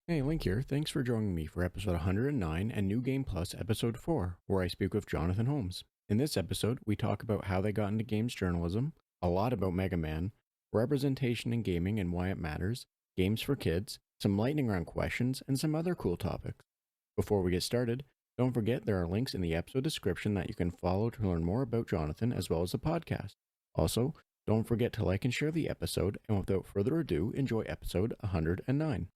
Hey, Link here. Thanks for joining me for episode 109 and New Game Plus episode 4, where I speak with Jonathan Holmes. In this episode, we talk about how they got into games journalism, a lot about Mega Man, representation in gaming and why it matters, games for kids, some lightning round questions, and some other cool topics. Before we get started, don't forget there are links in the episode description that you can follow to learn more about Jonathan as well as the podcast. Also, don't forget to like and share the episode, and without further ado, enjoy episode 109.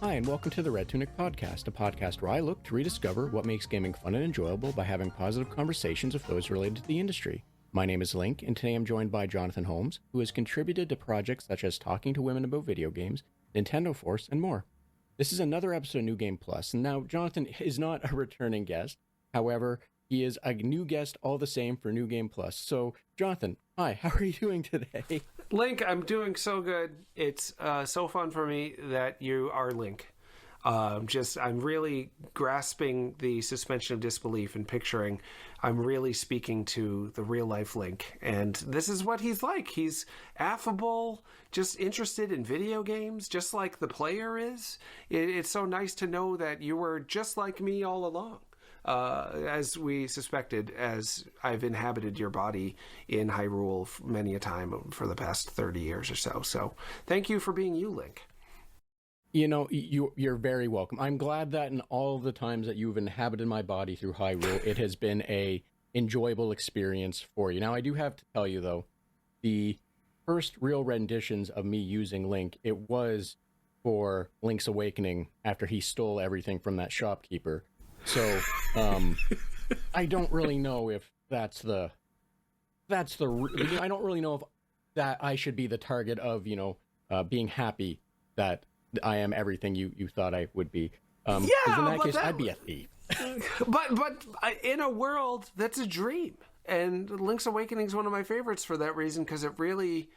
Hi, and welcome to the Red Tunic Podcast, a podcast where I look to rediscover what makes gaming fun and enjoyable by having positive conversations with those related to the industry. My name is Link, and today I'm joined by Jonathan Holmes, who has contributed to projects such as Talking to Women About Video Games, Nintendo Force, and more. This is another episode of New Game Plus, and now Jonathan is not a returning guest. However, he is a new guest all the same for New Game Plus. So, Jonathan, hi, how are you doing today? Link, I'm doing so good. It's so fun for me that you are Link. I'm really grasping the suspension of disbelief and picturing I'm really speaking to the real life Link. And this is what he's like. He's affable, just interested in video games, just like the player is. It's so nice to know that you were just like me all along. As we suspected, as I've inhabited your body in Hyrule many a time for the past 30 years or so. So thank you for being you, Link. You know, you're very welcome. I'm glad that in all the times that you've inhabited my body through Hyrule, it has been a enjoyable experience for you. Now, I do have to tell you, though, the first real renditions of me using Link, it was for Link's Awakening after he stole everything from that shopkeeper. So, I don't really know if I don't really know if that I should be the target of, being happy that I am everything you thought I would be. In that case, I'd be a thief. but in a world that's a dream, and Link's Awakening is one of my favorites for that reason, because it really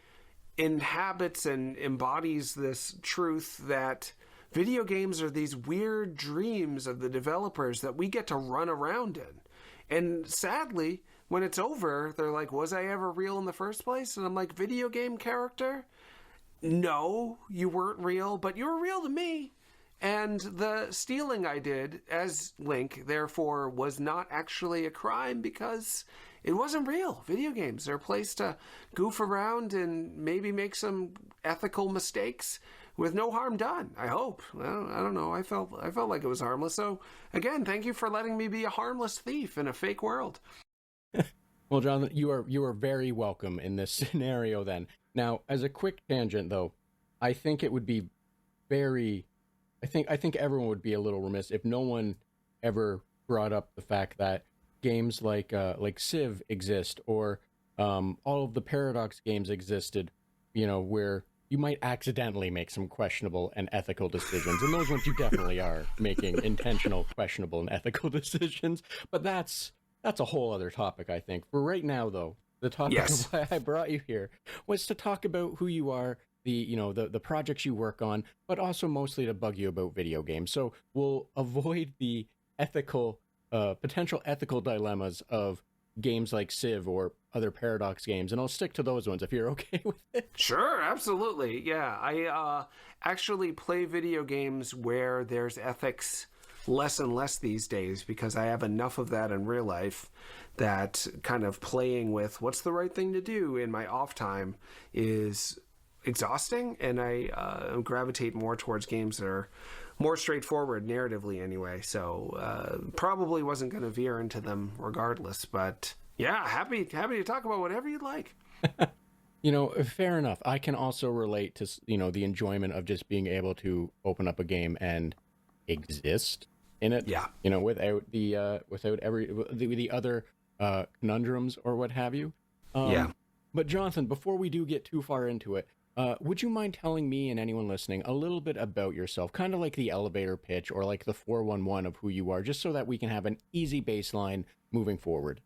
inhabits and embodies this truth that video games are these weird dreams of the developers that we get to run around in. And sadly, when it's over, they're like, was I ever real in the first place? And I'm like, video game character? No, you weren't real, but you were real to me. And the stealing I did as Link, therefore, was not actually a crime because it wasn't real. Video games are a place to goof around and maybe make some ethical mistakes with no harm done, I hope. I don't know. I felt like it was harmless. So, again, thank you for letting me be a harmless thief in a fake world. Well, Jonathan, you are very welcome in this scenario then. Now, as a quick tangent, though, I think it would be I think everyone would be a little remiss if no one ever brought up the fact that games like Civ exist, or all of the Paradox games existed, where you might accidentally make some questionable and ethical decisions. And those ones you definitely are making intentional, questionable, and ethical decisions. But that's a whole other topic, I think. For right now, though, the topic of why I brought you here was to talk about who you are, the projects you work on, but also mostly to bug you about video games. So we'll avoid the potential ethical dilemmas of games like Civ or other Paradox games, and I'll stick to those ones if you're okay with it. Sure, absolutely. Yeah, I actually play video games where there's ethics less and less these days because I have enough of that in real life that kind of playing with what's the right thing to do in my off time is exhausting, and I gravitate more towards games that are more straightforward narratively anyway. So probably wasn't going to veer into them regardless, but yeah, happy to talk about whatever you'd like. Fair enough. I can also relate to, the enjoyment of just being able to open up a game and exist in it. Yeah. Without the other conundrums or what have you. Yeah. But Jonathan, before we do get too far into it, Would you mind telling me and anyone listening a little bit about yourself, kind of like the elevator pitch or like the 411 of who you are, just so that we can have an easy baseline moving forward?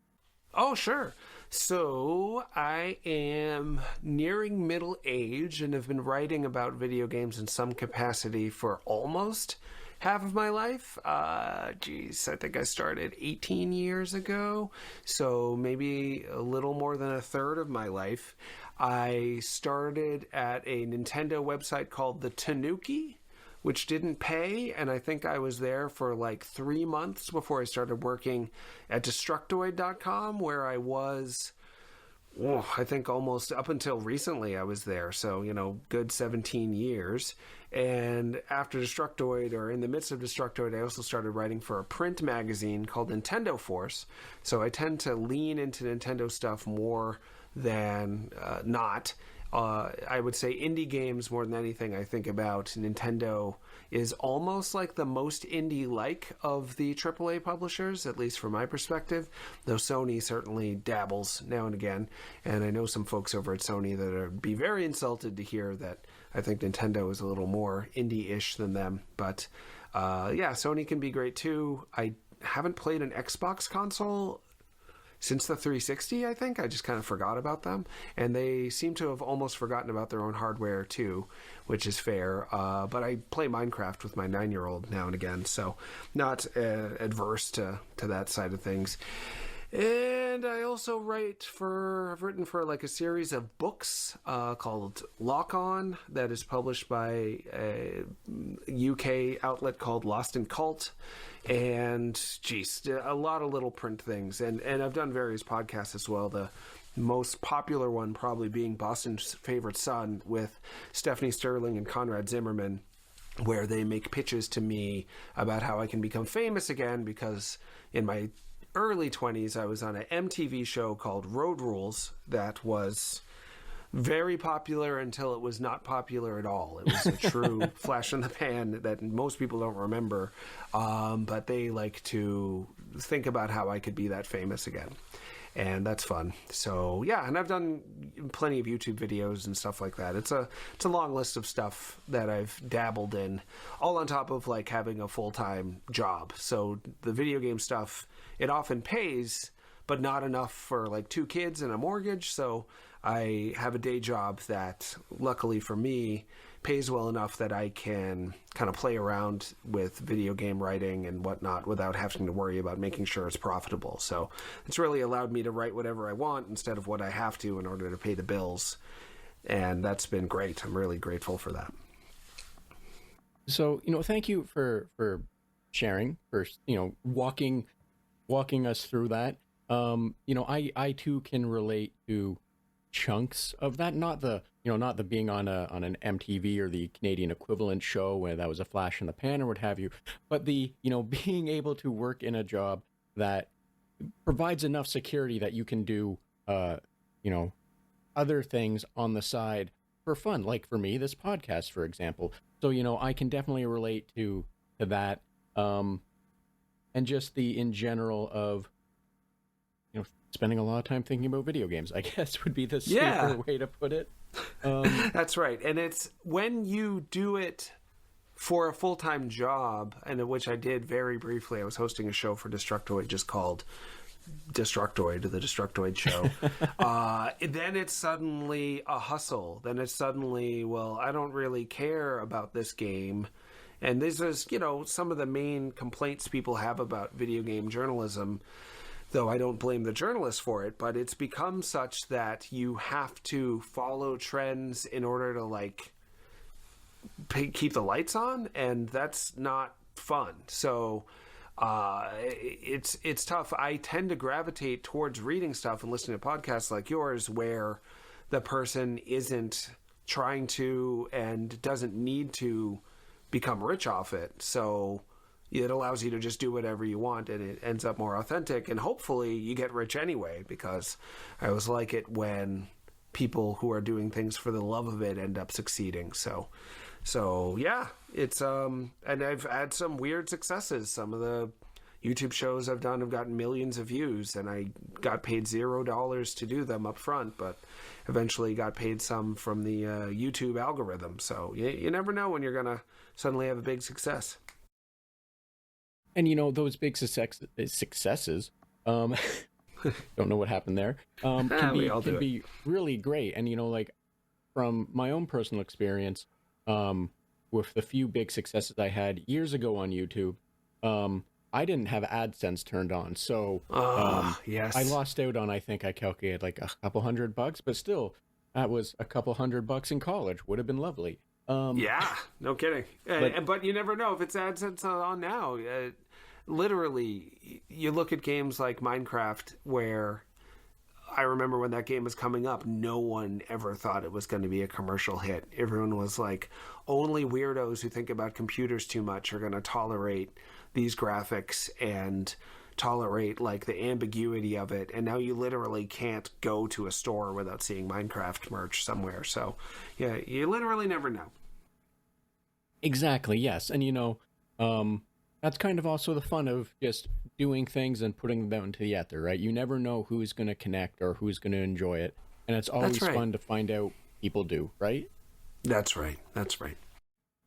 Oh, sure. So I am nearing middle age and have been writing about video games in some capacity for almost half of my life. I think I started 18 years ago, so maybe a little more than a third of my life. I started at a Nintendo website called the Tunic, which didn't pay, and I think I was there for like 3 months before I started working at Destructoid.com, where I was, I think almost up until recently I was there, so, good 17 years. And after Destructoid, or in the midst of Destructoid, I also started writing for a print magazine called Nintendo Force, so I tend to lean into Nintendo stuff more than not. I would say indie games more than anything. I think about Nintendo is almost like the most indie-like of the AAA publishers, at least from my perspective, though Sony certainly dabbles now and again. And I know some folks over at Sony that would be very insulted to hear that I think Nintendo is a little more indie-ish than them. But yeah, Sony can be great too. I haven't played an Xbox console since the 360, I think. I just kind of forgot about them. And they seem to have almost forgotten about their own hardware too, which is fair. But I play Minecraft with my 9-year-old now and again, so not adverse to that side of things. And I also I've written for like a series of books called Lock On, that is published by a UK outlet called Lost in Cult. And a lot of little print things. And I've done various podcasts as well. The most popular one probably being Boston's Favorite Son with Stephanie Sterling and Conrad Zimmerman, where they make pitches to me about how I can become famous again, because in my early 20s I was on an MTV show called Road Rules that was very popular until it was not popular at all. It was a true flash in the pan that most people don't remember, but they like to think about how I could be that famous again. And that's fun. So yeah, and I've done plenty of YouTube videos and stuff like that. It's a long list of stuff that I've dabbled in, all on top of like having a full-time job. So the video game stuff, it often pays, but not enough for like 2 kids and a mortgage. So I have a day job that, luckily for me, pays well enough that I can kind of play around with video game writing and whatnot without having to worry about making sure it's profitable. So it's really allowed me to write whatever I want instead of what I have to in order to pay the bills. And that's been great. I'm really grateful for that. So, thank you for sharing, for, walking us through that. I too can relate to chunks of that, not the being on an MTV or the Canadian equivalent show where that was a flash in the pan or what have you, but the being able to work in a job that provides enough security that you can do other things on the side for fun, like for me, this podcast, for example. So I can definitely relate to that, and just the in general of spending a lot of time thinking about video games, I guess, would be the safer way to put it. That's right. And it's when you do it for a full-time job, and which I did very briefly. I was hosting a show for Destructoid just called Destructoid, the Destructoid Show. Then it's suddenly a hustle. Then it's suddenly, well, I don't really care about this game. And this is, some of the main complaints people have about video game journalism, though I don't blame the journalists for it, but it's become such that you have to follow trends in order to keep the lights on, and that's not fun. So it's tough. I tend to gravitate towards reading stuff and listening to podcasts like yours, where the person isn't trying to and doesn't need to become rich off it. So it allows you to just do whatever you want, and it ends up more authentic, and hopefully you get rich anyway, because I always like it when people who are doing things for the love of it end up succeeding. So yeah, it's and I've had some weird successes. Some of the YouTube shows I've done have gotten millions of views, and I got paid $0 to do them up front, but eventually got paid some from the YouTube algorithm. So you never know when you're going to suddenly have a big success. And those big successes, don't know what happened there, can be really great. And like from my own personal experience, with the few big successes I had years ago on YouTube, I didn't have AdSense turned on, so yes, I lost out on, I think I calculated like a couple $100, but still, that was a couple $100 in college. Would have been lovely. Yeah, no kidding. But you never know if it's AdSense on now. Literally, you look at games like Minecraft, where I remember when that game was coming up, no one ever thought it was going to be a commercial hit. Everyone was like, only weirdos who think about computers too much are going to tolerate these graphics and tolerate like the ambiguity of it. And now you literally can't go to a store without seeing Minecraft merch somewhere. So yeah, you literally never know. Exactly, yes. And that's kind of also the fun of just doing things and putting them out into the ether, right? You never know who's going to connect or who's going to enjoy it. And it's always fun to find out people do, right? That's right. That's right.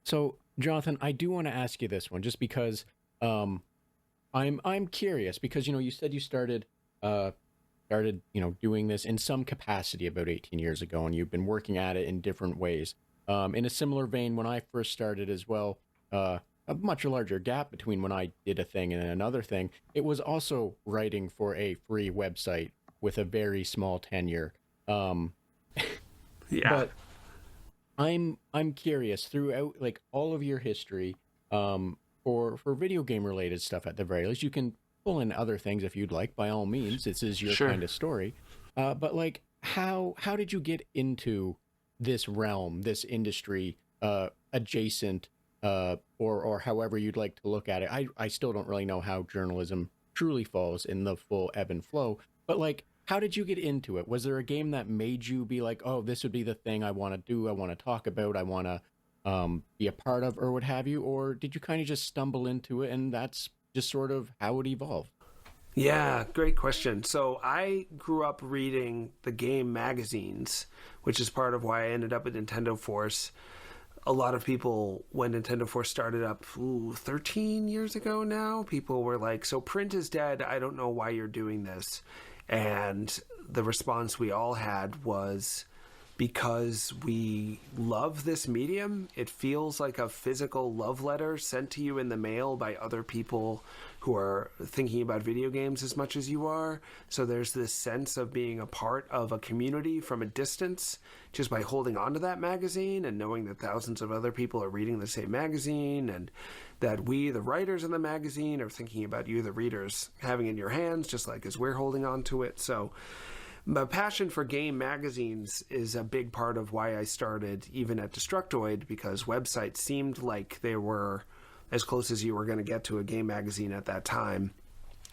So, Jonathan, I do want to ask you this one just because I'm curious because you said you started doing this in some capacity about 18 years ago, and you've been working at it in different ways. In a similar vein, when I first started as well, a much larger gap between when I did a thing and another thing. It was also writing for a free website with a very small tenure. Yeah. But I'm curious throughout like all of your history, for video game related stuff at the very least. You can pull in other things if you'd like, by all means. This is your kind of story. But like how did you get into this realm, this industry, adjacent, or however you'd like to look at it? I still don't really know how journalism truly falls in the full ebb and flow, but like, how did you get into it? Was there a game that made you be like, oh, this would be the thing I want to do, I want to talk about, I want to be a part of, or what have you? Or did you kind of just stumble into it and that's just sort of how it evolved? Yeah, great question. So I grew up reading the game magazines, which is part of why I ended up at Nintendo Force. A lot of people, when Nintendo Force started up 13 years ago now, people were like, so print is dead, I don't know why you're doing this. And the response we all had was, because we love this medium. It feels like a physical love letter sent to you in the mail by other people who are thinking about video games as much as you are. So there's this sense of being a part of a community from a distance just by holding on to that magazine and knowing that thousands of other people are reading the same magazine, and that we, the writers in the magazine, are thinking about you, the readers, having it in your hands just like as we're holding on to it. So my passion for game magazines is a big part of why I started even at Destructoid, because websites seemed like they were as close as you were going to get to a game magazine at that time.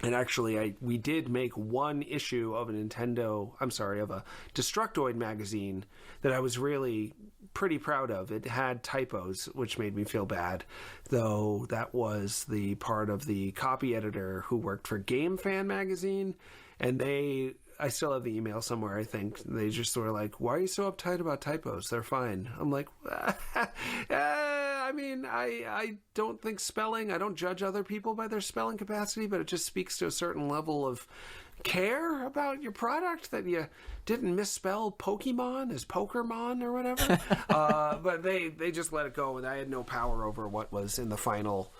And actually, we did make one issue of a Destructoid magazine that I was really pretty proud of. It had typos, which made me feel bad, though that was the part of the copy editor who worked for Game Fan magazine, and I still have the email somewhere, I think. They just were like, why are you so uptight about typos? They're fine. I'm like, I mean, I don't think I don't judge other people by their spelling capacity, but it just speaks to a certain level of care about your product that you didn't misspell Pokemon as Pokermon or whatever. But they just let it go, and I had no power over what was in the final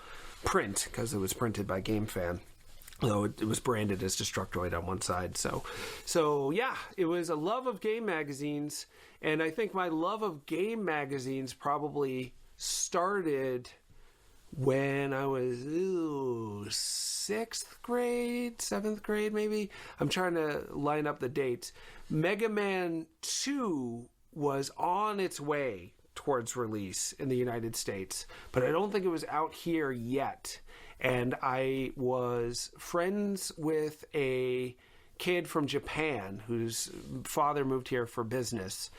print because it was printed by Game Fan. Though it was branded as Destructoid on one side. So yeah, it was a love of game magazines. And I think my love of game magazines probably started when I was 6th grade, 7th grade maybe. I'm trying to line up the dates. Mega Man 2 was on its way towards release in the United States, but I don't think it was out here yet. And I was friends with a kid from Japan whose father moved here for business.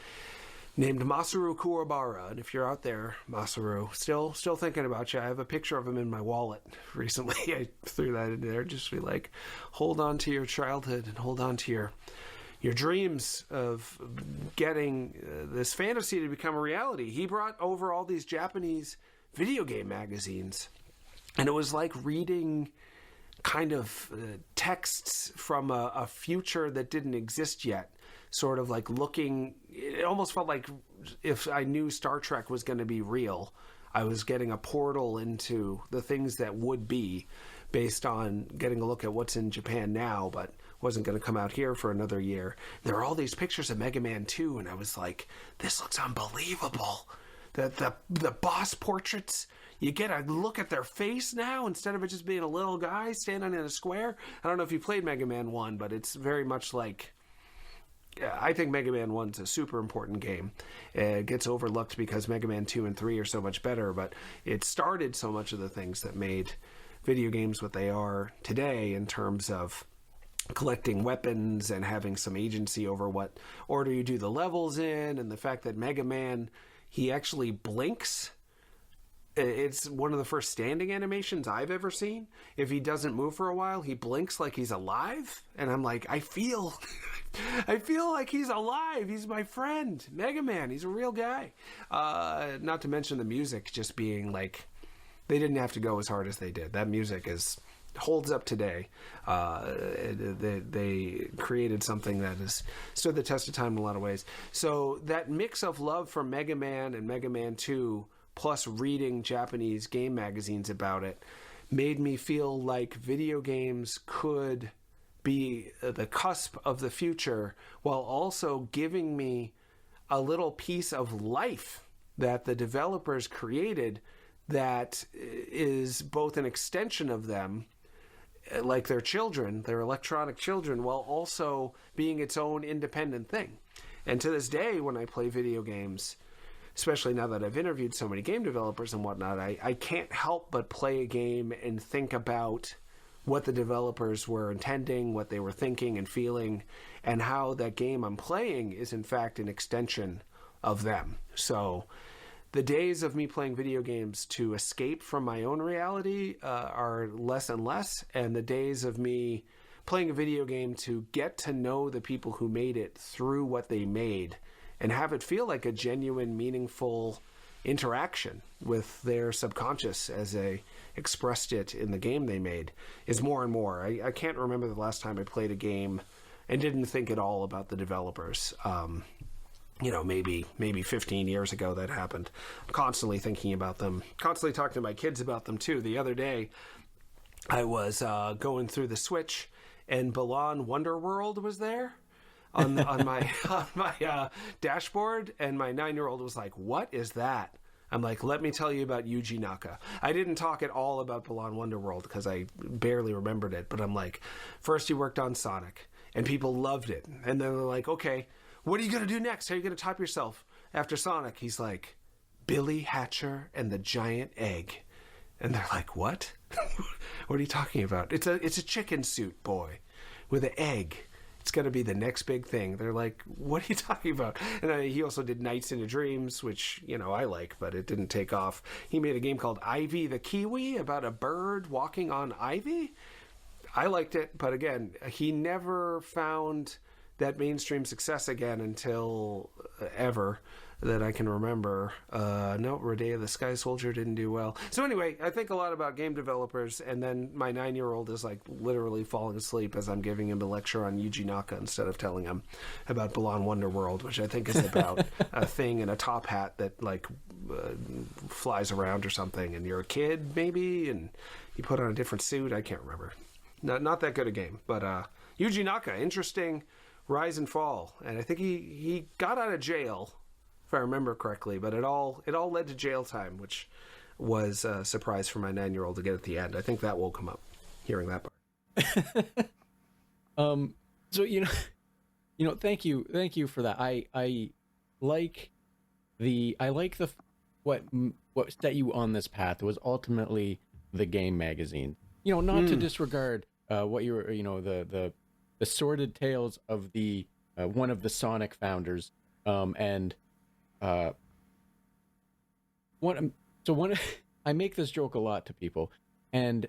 named Masaru Kuwabara. And if you're out there, Masaru, still thinking about you. I have a picture of him in my wallet recently. I threw that in there just to be like, hold on to your childhood and hold on to your dreams of getting this fantasy to become a reality. He brought over all these Japanese video game magazines, and it was like reading kind of texts from a future that didn't exist yet. Sort of like looking, it almost felt like if I knew Star Trek was going to be real, I was getting a portal into the things that would be, based on getting a look at what's in Japan now, but wasn't going to come out here for another year. There were all these pictures of Mega Man 2, and I was like, this looks unbelievable. The boss portraits, you get a look at their face now instead of it just being a little guy standing in a square. I don't know if you played Mega Man 1, but it's very much like, I think Mega Man 1's a super important game. It gets overlooked because Mega Man 2 and 3 are so much better, but it started so much of the things that made video games what they are today in terms of collecting weapons and having some agency over what order you do the levels in, and the fact that Mega Man, he actually blinks. It's one of the first standing animations I've ever seen. If he doesn't move for a while, he blinks like he's alive. And I'm like, I feel like he's alive. He's my friend. Mega Man, he's a real guy. Not to mention the music just being like, they didn't have to go as hard as they did. That music holds up today. They created something that has stood the test of time in a lot of ways. So that mix of love for Mega Man and Mega Man 2, plus reading Japanese game magazines about it, made me feel like video games could be the cusp of the future, while also giving me a little piece of life that the developers created that is both an extension of them, like their children, their electronic children, while also being its own independent thing. And to this day, when I play video games, especially now that I've interviewed so many game developers and whatnot, I can't help but play a game and think about what the developers were intending, what they were thinking and feeling, and how that game I'm playing is in fact an extension of them. So the days of me playing video games to escape from my own reality are less and less, and the days of me playing a video game to get to know the people who made it through what they made and have it feel like a genuine, meaningful interaction with their subconscious as they expressed it in the game they made is more and more. I can't remember the last time I played a game and didn't think at all about the developers. Maybe 15 years ago that happened. I'm constantly thinking about them, constantly talking to my kids about them too. The other day, I was going through the Switch, and Balan Wonderworld was there on my dashboard, and my 9-year-old was like, "What is that?" I'm like, "Let me tell you about Yuji Naka." I didn't talk at all about Balan Wonderworld because I barely remembered it, but I'm like, first he worked on Sonic, and people loved it, and then they're like, "Okay, what are you going to do next? How are you going to top yourself after Sonic?" He's like, "Billy Hatcher and the Giant Egg." And they're like, "What?" "What are you talking about?" It's a chicken suit boy with an egg. It's going to be the next big thing." They're like, "What are you talking about?" And he also did Nights into Dreams, which, I like, but it didn't take off. He made a game called Ivy the Kiwi about a bird walking on ivy. I liked it, but again, he never found that mainstream success again until ever that I can remember. No, Rodea the Sky Soldier didn't do well. So anyway, I think a lot about game developers, and then my 9-year-old is like literally falling asleep as I'm giving him a lecture on Yuji Naka instead of telling him about Balan Wonderworld, which I think is about a thing in a top hat that flies around or something, and you're a kid maybe, and you put on a different suit. I can't remember. Not that good a game, but Yuji Naka, interesting rise and fall, and I think he got out of jail, if I remember correctly, but it all led to jail time, which was a surprise for my 9-year-old to get at the end. I think that woke him up, hearing that part. So thank you for that. I like what set you on this path was ultimately the game magazine. Not to disregard what you were, the sordid tales of the one of the Sonic founders, and uh, one. So one, I make this joke a lot to people, and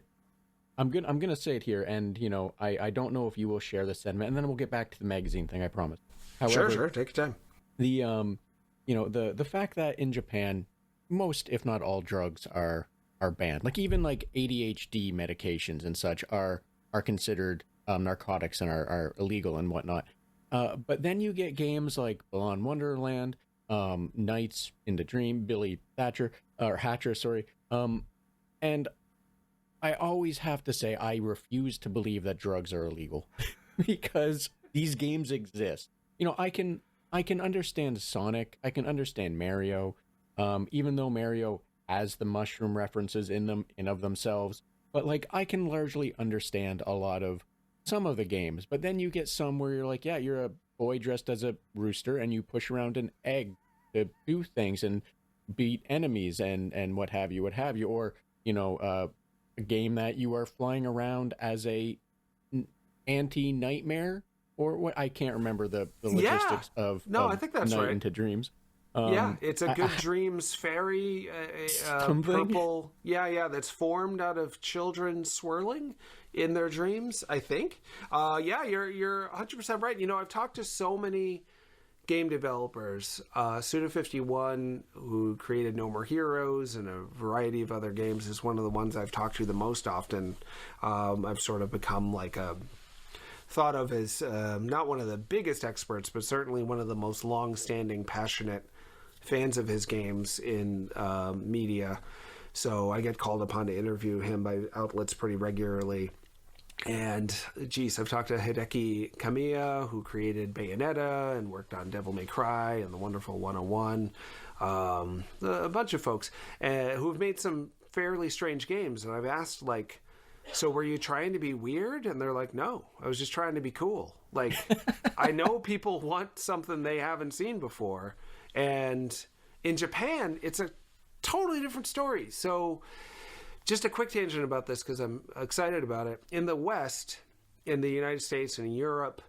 I'm gonna say it here, and I don't know if you will share this sentiment, and then we'll get back to the magazine thing. I promise. Sure, However, sure. Take your time. the the fact that in Japan, most if not all drugs are banned. Like even like ADHD medications and such are considered narcotics and are illegal and whatnot. But then you get games like Beyond Wonderland, Nights in the Dream, Billy Thatcher or Hatcher, sorry. And I always have to say I refuse to believe that drugs are illegal because these games exist. I can understand Sonic, I can understand Mario, even though Mario has the mushroom references in them in of themselves. But like I can largely understand a lot of some of the games. But then you get some where you're like, yeah, you're a boy dressed as a rooster and you push around an egg to do things and beat enemies and what have you, or a game that you are flying around as a anti-nightmare or what, I can't remember the logistics of I think that's Night right. into Dreams. Yeah, it's a Good Dreams fairy, purple. Yeah, that's formed out of children swirling in their dreams. I think. Yeah, you're 100% right. I've talked to so many game developers. Suda51, who created No More Heroes and a variety of other games, is one of the ones I've talked to the most often. I've sort of become like thought of as not one of the biggest experts, but certainly one of the most long-standing, passionate fans of his games in media. So I get called upon to interview him by outlets pretty regularly. And geez, I've talked to Hideki Kamiya, who created Bayonetta and worked on Devil May Cry and the wonderful 101. A bunch of folks who've made some fairly strange games. And I've asked, like, so were you trying to be weird? And they're like, no, I was just trying to be cool. Like, I know people want something they haven't seen before. And in Japan, it's a totally different story. So just a quick tangent about this because I'm excited about it. In the West, in the United States and in Europe,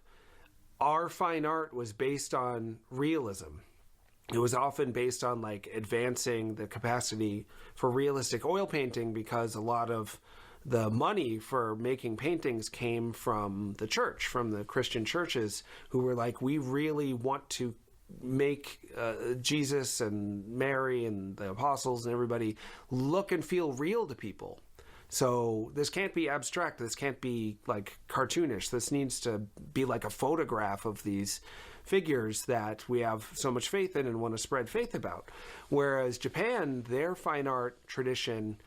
our fine art was based on realism. It was often based on like advancing the capacity for realistic oil painting because a lot of the money for making paintings came from the church, from the Christian churches, who were like, we really want to make Jesus and Mary and the apostles and everybody look and feel real to people. So this can't be abstract. This can't be like cartoonish. This needs to be like a photograph of these figures that we have so much faith in and want to spread faith about. Whereas Japan, their fine art tradition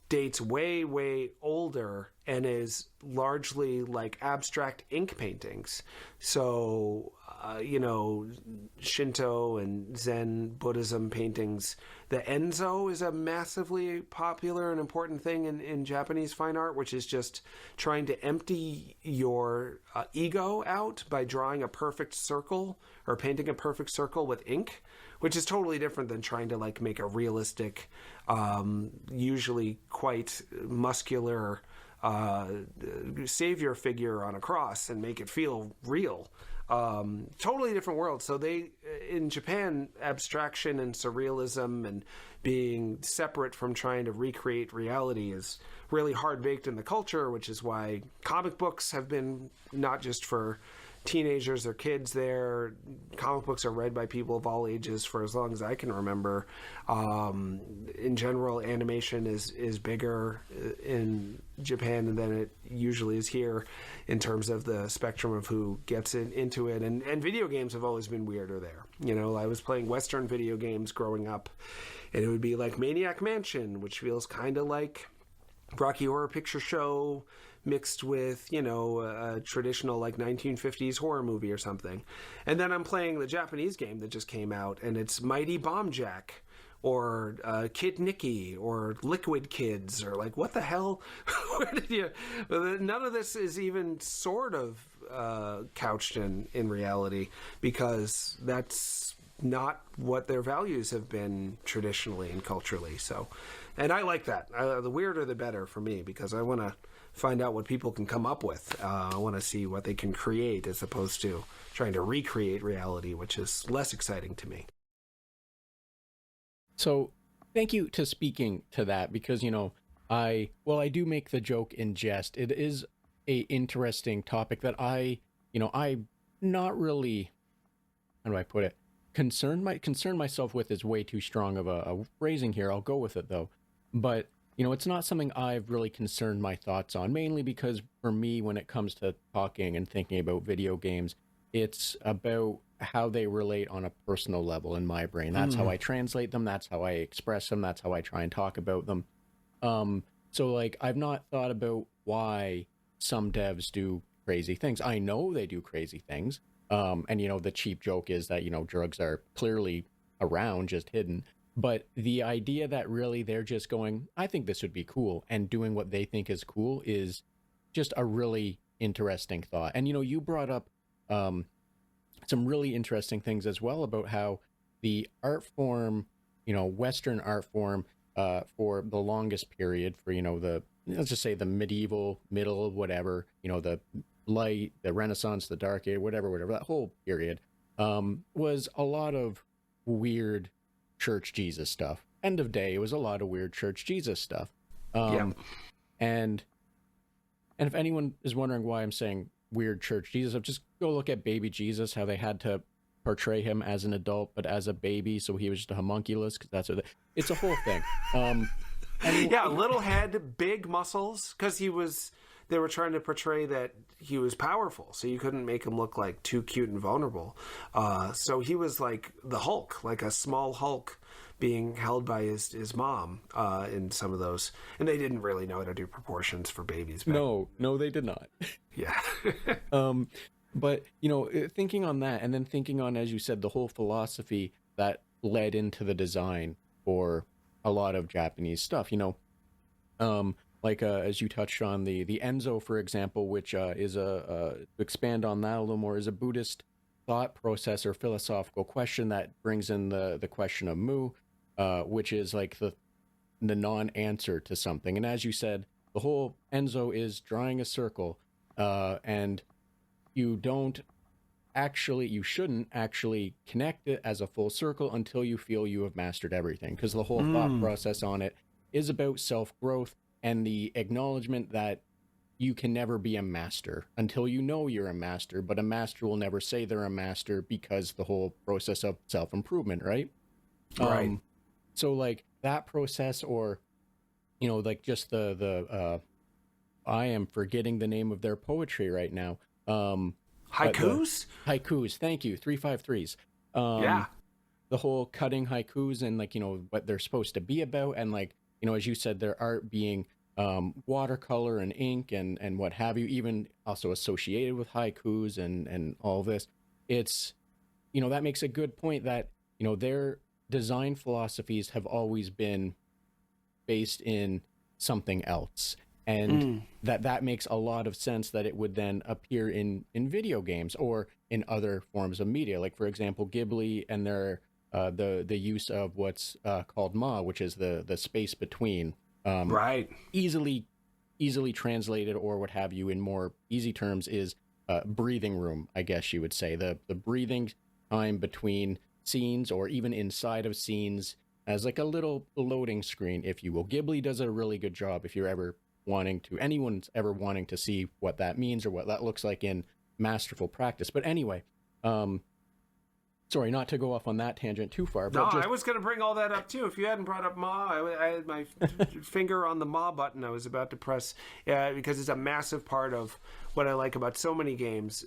dates way, way older and is largely like abstract ink paintings. So, Shinto and Zen Buddhism paintings. The Enzo is a massively popular and important thing in Japanese fine art, which is just trying to empty your ego out by drawing a perfect circle or painting a perfect circle with ink, which is totally different than trying to like make a realistic, usually quite muscular savior figure on a cross and make it feel real. Totally different world. So in Japan, abstraction and surrealism and being separate from trying to recreate reality is really hard baked in the culture, which is why comic books have been not just for teenagers or kids there. Comic books are read by people of all ages for as long as I can remember. In general, animation is bigger in Japan than it usually is here in terms of the spectrum of who gets into it. And video games have always been weirder there. I was playing Western video games growing up, and it would be like Maniac Mansion, which feels kind of like Rocky Horror Picture Show mixed with, a traditional like 1950s horror movie or something. And then I'm playing the Japanese game that just came out, and it's Mighty Bomb Jack or Kid Nicky or Liquid Kids or like, what the hell? Where did you... None of this is even sort of couched in reality because that's not what their values have been traditionally and culturally. So, and I like that. The weirder the better for me because I want to find out what people can come up with. I want to see what they can create as opposed to trying to recreate reality, which is less exciting to me. So thank you to speaking to that, because I do make the joke in jest. It is a interesting topic that I not really, how do I put it, concern myself with is way too strong of a phrasing here. I'll go with it though. But it's not something I've really concerned my thoughts on, mainly because for me, when it comes to talking and thinking about video games, it's about how they relate on a personal level in my brain. That's how I translate them. That's how I express them. That's how I try and talk about them. So like, I've not thought about why some devs do crazy things. I know they do crazy things. And the cheap joke is that, drugs are clearly around, just hidden. But the idea that really they're just going, I think this would be cool, and doing what they think is cool is just a really interesting thought. And, you brought up some really interesting things as well about how the art form, Western art form, for the longest period, for, let's just say the medieval, middle, whatever, the light, the Renaissance, the Dark Age, whatever, that whole period, was a lot of weird church Jesus stuff. End of day, it was a lot of weird church Jesus stuff. And if anyone is wondering why I'm saying weird church Jesus, just go look at baby Jesus, how they had to portray him as an adult but as a baby, so he was just a homunculus, because that's what it's a whole thing. Little head, big muscles, because they were trying to portray that he was powerful, so you couldn't make him look like too cute and vulnerable. So he was like the Hulk, like a small Hulk being held by his mom in some of those. And they didn't really know how to do proportions for babies. No, they did not. Yeah. But, thinking on that, and then thinking on, as you said, the whole philosophy that led into the design for a lot of Japanese stuff, as you touched on the Enzo, for example, which is to expand on that a little more, is a Buddhist thought process or philosophical question that brings in the question of mu, which is like the non-answer to something. And as you said, the whole Enzo is drawing a circle, and you shouldn't actually connect it as a full circle until you feel you have mastered everything, because the whole thought process on it is about self-growth and the acknowledgement that you can never be a master until you know you're a master, but a master will never say they're a master, because the whole process of self-improvement, right? Right. So like that process, or, like just the I am forgetting the name of their poetry right now. Haikus? Haikus, thank you, 353s. The whole cutting haikus and like, what they're supposed to be about, and like, as you said, their art being watercolor and ink and what have you, even also associated with haikus and all this. It's, that makes a good point that, their design philosophies have always been based in something else. And that makes a lot of sense that it would then appear in video games or in other forms of media. Like, for example, Ghibli and their the use of what's called ma, which is the space between. Right. Easily translated, or what have you, in more easy terms, is breathing room, I guess you would say. The breathing time between scenes, or even inside of scenes, as like a little loading screen, if you will. Ghibli does a really good job if anyone's ever wanting to see what that means or what that looks like in masterful practice. But anyway, sorry, not to go off on that tangent too far. But I was going to bring all that up too. If you hadn't brought up Ma, I had my finger on the Ma button I was about to press, because it's a massive part of what I like about so many games.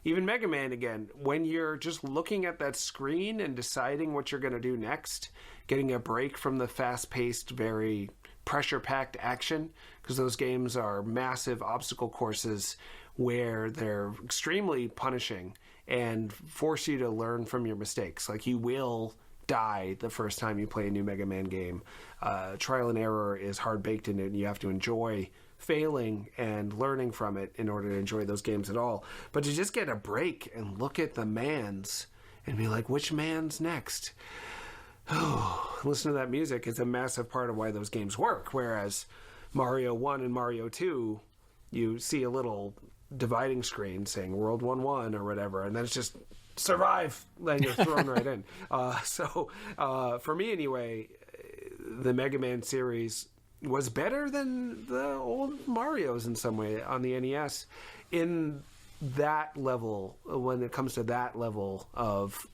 Even Mega Man again, when you're just looking at that screen and deciding what you're going to do next, getting a break from the fast-paced, very pressure-packed action, because those games are massive obstacle courses where they're extremely punishing and force you to learn from your mistakes. Like, you will die the first time you play a new Mega Man game. Trial and error is hard baked in it, and you have to enjoy failing and learning from it in order to enjoy those games at all. But to just get a break and look at the mans and be like, which man's next? Oh, listen to that music. It's a massive part of why those games work. Whereas Mario 1 and Mario 2, you see a little dividing screen saying World 1-1 or whatever, and then it's just survive, then you're thrown right in. For me anyway, the Mega Man series was better than the old Marios in some way on the NES in that level, when it comes to that level of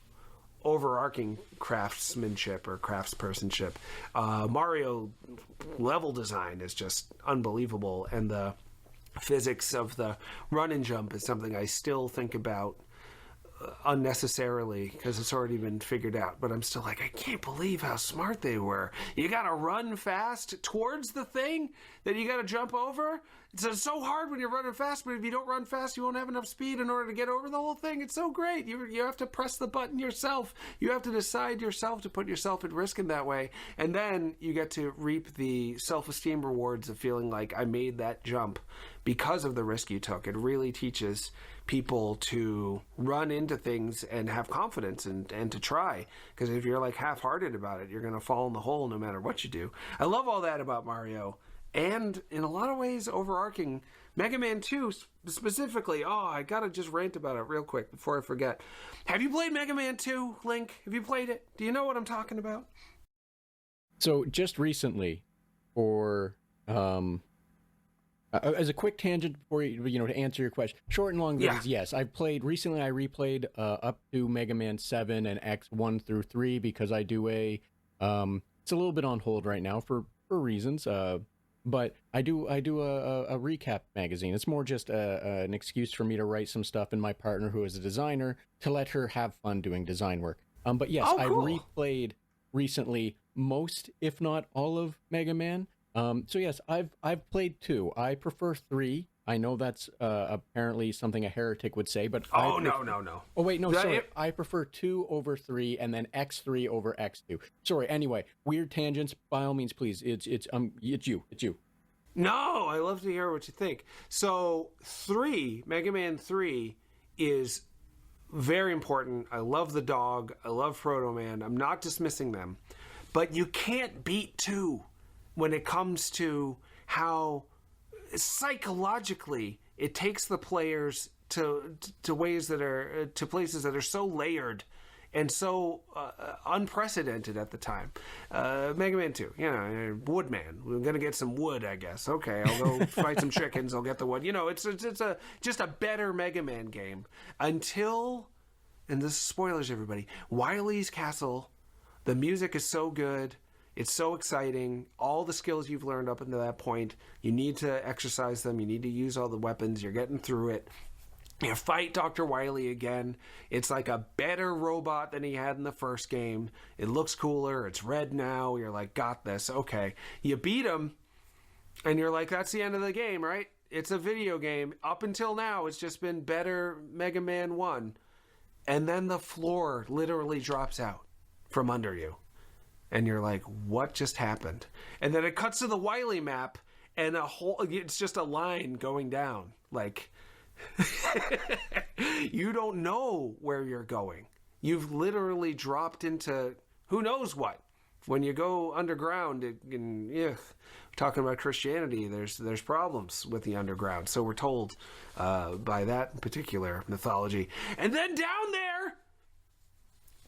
overarching craftsmanship or craftspersonship. Mario level design is just unbelievable, and the physics of the run and jump is something I still think about unnecessarily because it's already been figured out, but I'm still like, I can't believe how smart they were. You gotta run fast towards the thing that you gotta jump over. It's so hard when you're running fast, but if you don't run fast, you won't have enough speed in order to get over the whole thing. It's so great. You have to press the button yourself. You have to decide yourself to put yourself at risk in that way, and then you get to reap the self-esteem rewards of feeling like I made that jump because of the risk you took. It really teaches people to run into things and have confidence and to try, because if you're like half-hearted about it, you're going to fall in the hole no matter what you do. I love all that about Mario, and in a lot of ways overarching Mega Man 2 specifically. I gotta just rant about it real quick before I forget. Have you played Mega Man 2, Link? Have you played it? Do you know what I'm talking about? So just recently, for as a quick tangent before to answer your question, short and long versions, yes, I've played recently. I replayed up to Mega Man 7 and X 1 through 3 because I do it's a little bit on hold right now for reasons. But I do a recap magazine. It's more just an excuse for me to write some stuff, and my partner, who is a designer, to let her have fun doing design work. But yes, cool. I replayed recently most, if not all, of Mega Man. So yes, I've played 2. I prefer 3. I know that's apparently something a heretic would say, but no. Oh wait, no, sorry. I prefer 2 over 3, and then X3 over X2. Sorry. Anyway, weird tangents. By all means, please. It's you. No, I love to hear what you think. So Mega Man 3 is very important. I love the dog. I love Proto Man. I'm not dismissing them, but you can't beat 2 when it comes to how psychologically it takes the players to ways that are to places that are so layered and so unprecedented at the time. Mega Man 2, Woodman. We're gonna get some wood, I guess. Okay, I'll go fight some chickens. I'll get the wood. It's just a better Mega Man game until, and this is spoilers, everybody. Wily's Castle. The music is so good. It's so exciting. All the skills you've learned up until that point, you need to exercise them. You need to use all the weapons. You're getting through it. You fight Dr. Wily again. It's like a better robot than he had in the first game. It looks cooler. It's red now. You're like, got this. Okay. You beat him, and you're like, that's the end of the game, right? It's a video game. Up until now, it's just been better Mega Man 1. And then the floor literally drops out from under you. And you're like, what just happened? And then it cuts to the Wily map, and it's just a line going down. Like, you don't know where you're going. You've literally dropped into who knows what. When you go underground, talking about Christianity, there's problems with the underground. So we're told by that particular mythology. And then down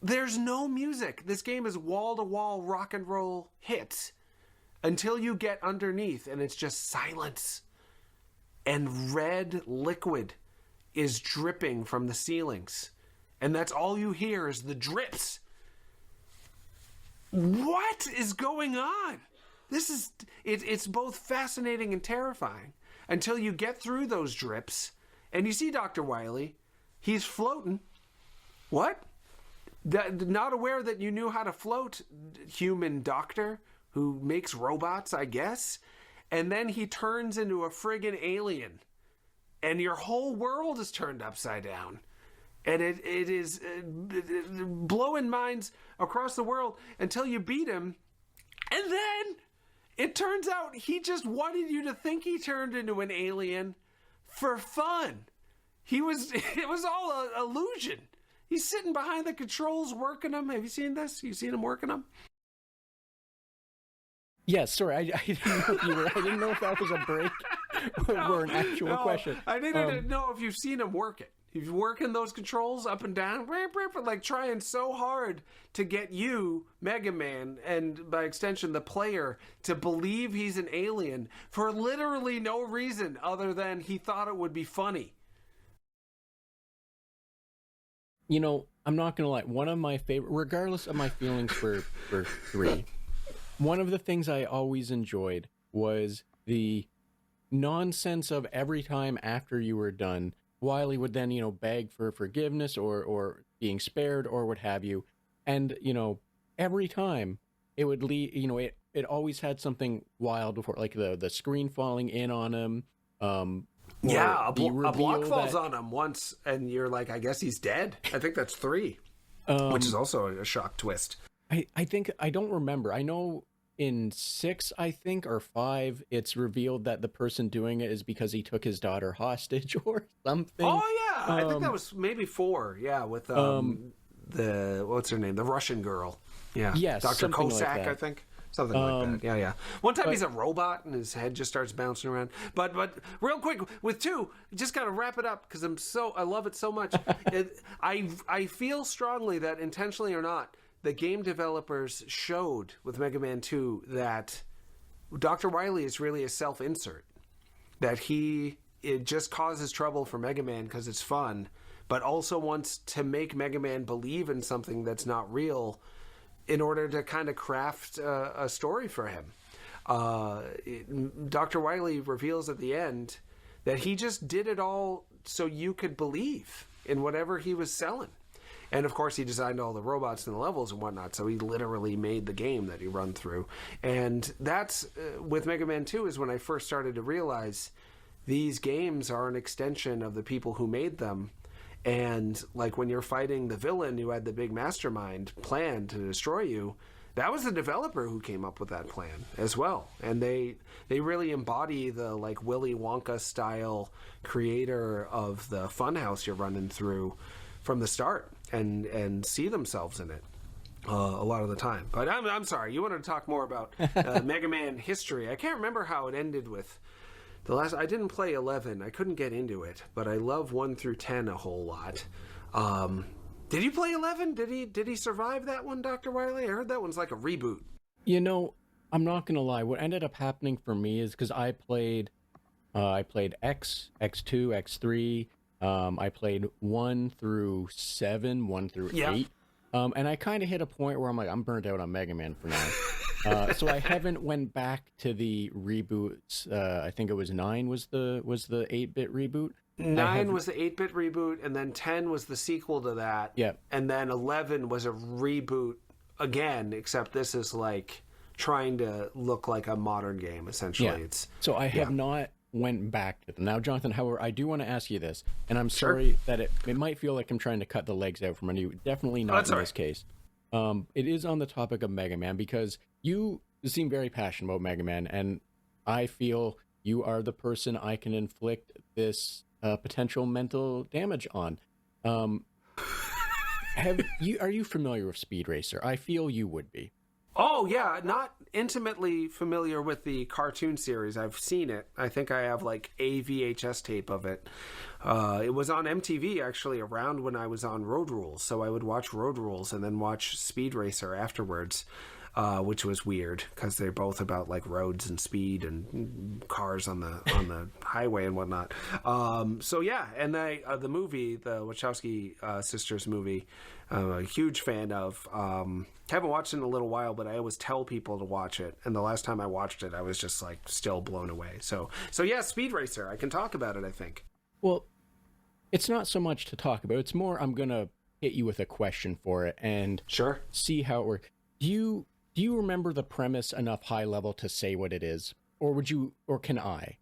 there's no music. This game is wall-to-wall rock and roll hits until you get underneath, and it's just silence. And red liquid is dripping from the ceilings. And that's all you hear is the drips. What is going on? It's both fascinating and terrifying until you get through those drips and you see Dr. Wily. He's floating. What? Not aware that you knew how to float, human doctor who makes robots, I guess. And then he turns into a friggin' alien. And your whole world is turned upside down. And it is blowing minds across the world until you beat him. And then it turns out he just wanted you to think he turned into an alien for fun. It was all an illusion. He's sitting behind the controls working them. Have you seen this? You seen him working them? Yes, sorry, I didn't know if that was a break or an actual question. I didn't know if you've seen him work it. He's working those controls up and down, like trying so hard to get you, Mega Man, and by extension the player, to believe he's an alien for literally no reason other than he thought it would be funny. You know, I'm not gonna lie. One of my favorite, regardless of my feelings for 3, one of the things I always enjoyed was the nonsense of every time after you were done, Wily would then, beg for forgiveness or being spared or what have you. And, every time it would lead, it always had something wild before, like the screen falling in on him. Yeah, a block falls on him once, and you're like, I guess he's dead. I think that's 3, which is also a shock twist. I think, I don't remember. I know in 6, I think, or 5, it's revealed that the person doing it is because he took his daughter hostage or something. Oh, yeah. I think that was maybe 4, yeah, with what's her name? The Russian girl. Yeah. Yes, Dr. Cossack, like I think. Something like that. Yeah. One time he's a robot and his head just starts bouncing around. But real quick, with 2, just gotta wrap it up because I love it so much. I feel strongly that, intentionally or not, the game developers showed with Mega Man 2 that Dr. Wily is really a self-insert. That it just causes trouble for Mega Man because it's fun, but also wants to make Mega Man believe in something that's not real in order to kind of craft a story for him. Dr. Wily reveals at the end that he just did it all so you could believe in whatever he was selling. And of course, he designed all the robots and the levels and whatnot, so he literally made the game that he run through. And that's, with Mega Man 2, is when I first started to realize these games are an extension of the people who made them. And like when you're fighting the villain who had the big mastermind plan to destroy you, that was the developer who came up with that plan as well. And they really embody the like Willy Wonka style creator of the funhouse you're running through from the start and see themselves in it a lot of the time. But I'm sorry, you wanted to talk more about Mega Man history. I can't remember how it ended with I didn't play 11. I couldn't get into it, but I love 1 through 10 a whole lot. Did you play 11? Did he survive that one, Dr. Wily? I heard that one's like a reboot. I'm not gonna lie. What ended up happening for me is because I played X, X2, X3. I played 1 through 7, 1 through 8. And I kind of hit a point where I'm like, I'm burnt out on Mega Man for now. So I haven't went back to the reboots. I think it was 9 was the 8-bit reboot. 9 was the 8-bit reboot, and then 10 was the sequel to that. Yeah. And then 11 was a reboot again, except this is like trying to look like a modern game, essentially. Yeah. So I have not went back to them. Now, Jonathan, however, I do want to ask you this, and I'm sorry that it might feel like I'm trying to cut the legs out from under you. Definitely not in this case. It is on the topic of Mega Man because you seem very passionate about Mega Man, and I feel you are the person I can inflict this potential mental damage on. Are you familiar with Speed Racer? I feel you would be. Oh, yeah, not intimately familiar with the cartoon series. I've seen it. I think I have like a VHS tape of it. It was on MTV actually around when I was on Road Rules, so I would watch Road Rules and then watch Speed Racer afterwards, which was weird because they're both about like roads and speed and cars on the highway and whatnot. So yeah, and the movie, the Wachowski sisters movie, I'm a huge fan of. Haven't watched it in a little while, but I always tell people to watch it. And the last time I watched it, I was just like still blown away. So yeah, Speed Racer. I can talk about it, I think. Well, it's not so much to talk about. It's more I'm gonna hit you with a question for it and see how it works. Do you remember the premise enough high level to say what it is, or can I?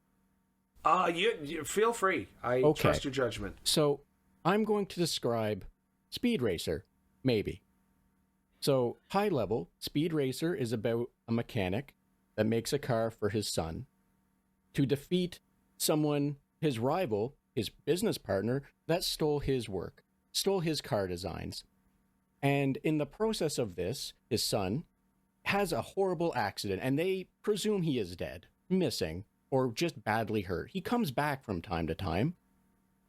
You feel free. I trust your judgment. So I'm going to describe Speed Racer, maybe. So, high level, Speed Racer is about a mechanic that makes a car for his son to defeat someone, his rival, his business partner, that stole his work, stole his car designs. And in the process of this, his son has a horrible accident, and they presume he is dead, missing, or just badly hurt. He comes back from time to time,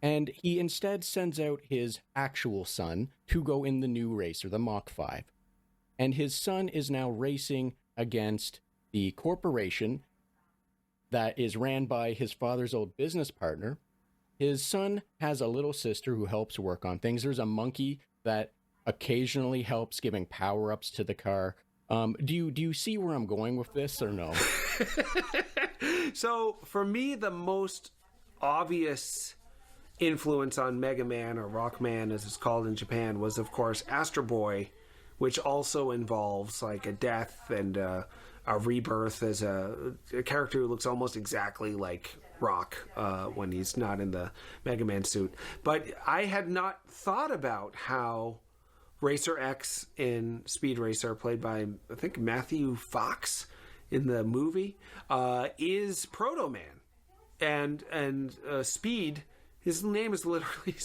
And he instead sends out his actual son to go in the new racer, the Mach 5. And his son is now racing against the corporation that is ran by his father's old business partner. His son has a little sister who helps work on things. There's a monkey that occasionally helps giving power-ups to the car. Do you see where I'm going with this or no? So for me, the most obvious influence on Mega Man, or Rockman as it's called in Japan, was of course Astro Boy, which also involves like a death and a rebirth as a character who looks almost exactly like Rock when he's not in the Mega Man suit. But I had not thought about how Racer X in Speed Racer, played by I think Matthew Fox in the movie, is Proto Man, and Speed. His name is literally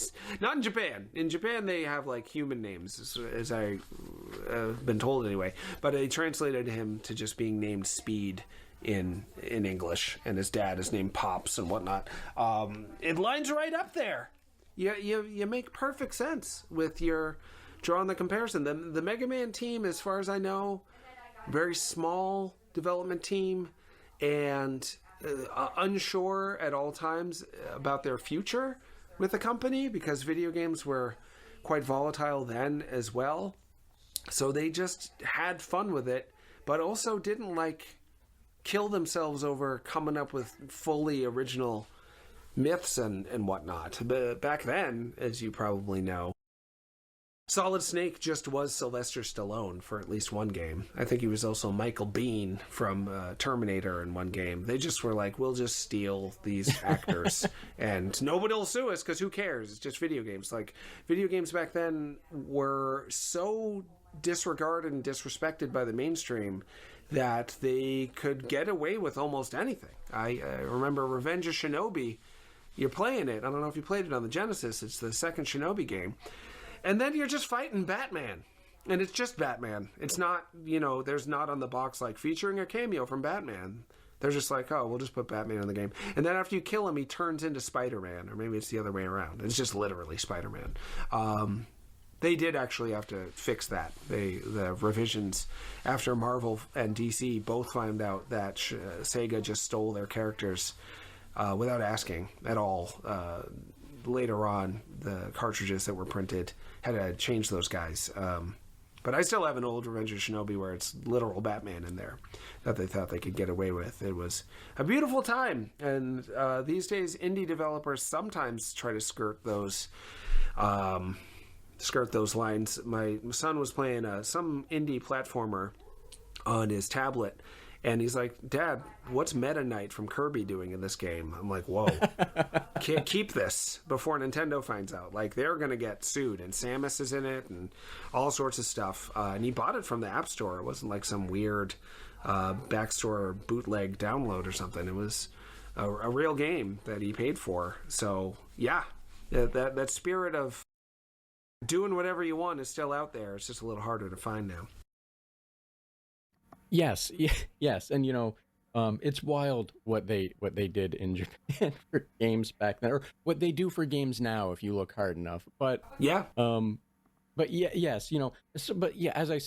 not in Japan. In Japan, they have like human names, as I have been told anyway. But they translated him to just being named Speed in English, and his dad is named Pops and whatnot. It lines right up there. You make perfect sense with your drawing the comparison. The Mega Man team, as far as I know, very small development team, and unsure at all times about their future with the company, because video games were quite volatile then as well. So they just had fun with it, but also didn't like kill themselves over coming up with fully original myths and whatnot. But back then, as you probably know, Solid Snake just was Sylvester Stallone for at least one game. I think he was also Michael Biehn from Terminator in one game. They just were like, we'll just steal these actors and nobody will sue us because who cares? It's just video games. Like, video games back then were so disregarded and disrespected by the mainstream that they could get away with almost anything. I remember Revenge of Shinobi. You're playing it. I don't know if you played it on the Genesis. It's the second Shinobi game. And then you're just fighting Batman. And it's just Batman. It's not, there's not on the box like featuring a cameo from Batman. They're just like, oh, we'll just put Batman in the game. And then after you kill him, he turns into Spider-Man. Or maybe it's the other way around. It's just literally Spider-Man. They did actually have to fix that. The revisions after Marvel and DC both found out that Sega just stole their characters without asking at all. Later on, the cartridges that were printed had to change those guys. But I still have an old Revenge of Shinobi where it's literal Batman in there that they thought they could get away with. It was a beautiful time. And these days, indie developers sometimes try to skirt those lines. My son was playing some indie platformer on his tablet, and he's like, Dad, what's Meta Knight from Kirby doing in this game? I'm like, whoa. Can't keep this before Nintendo finds out. Like, they're going to get sued, and Samus is in it, and all sorts of stuff. And he bought it from the App Store. It wasn't like some weird backstore bootleg download or something. It was a real game that he paid for. So, yeah, that spirit of doing whatever you want is still out there. It's just a little harder to find now. Yes, and it's wild what they did in Japan for games back then, or what they do for games now if you look hard enough. But yeah, but yeah, yes, but yeah, as I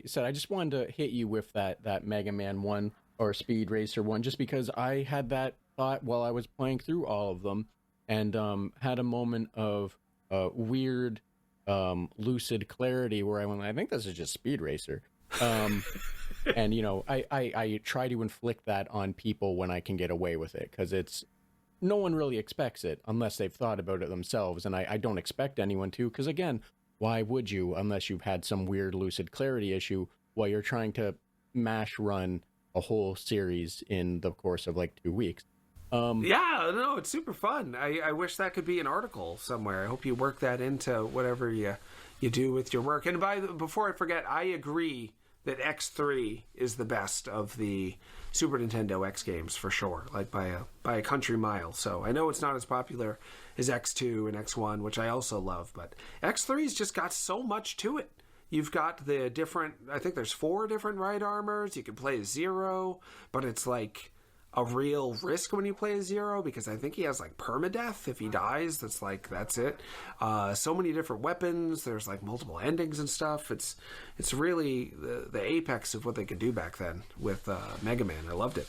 said, I just wanted to hit you with that Mega Man 1 or Speed Racer 1, just because I had that thought while I was playing through all of them, and had a moment of weird lucid clarity where I went, I think this is just Speed Racer. And I try to inflict that on people when I can get away with it, because no one really expects it unless they've thought about it themselves, and I don't expect anyone to, because again, why would you, unless you've had some weird lucid clarity issue while you're trying to mash run a whole series in the course of like 2 weeks. Yeah, no, it's super fun. I wish that could be an article somewhere. I hope you work that into whatever you do with your work. And before I forget, I agree that X3 is the best of the Super Nintendo X games for sure, like by a country mile. So I know it's not as popular as X2 and X1, which I also love, but X3's just got so much to it. You've got I think there's 4 different ride armors. You can play as Zero, but it's like a real risk when you play a Zero, because I think he has like permadeath if he dies. That's it. So many different weapons. There's like multiple endings and stuff. It's really the apex of what they could do back then with Mega Man. I loved it.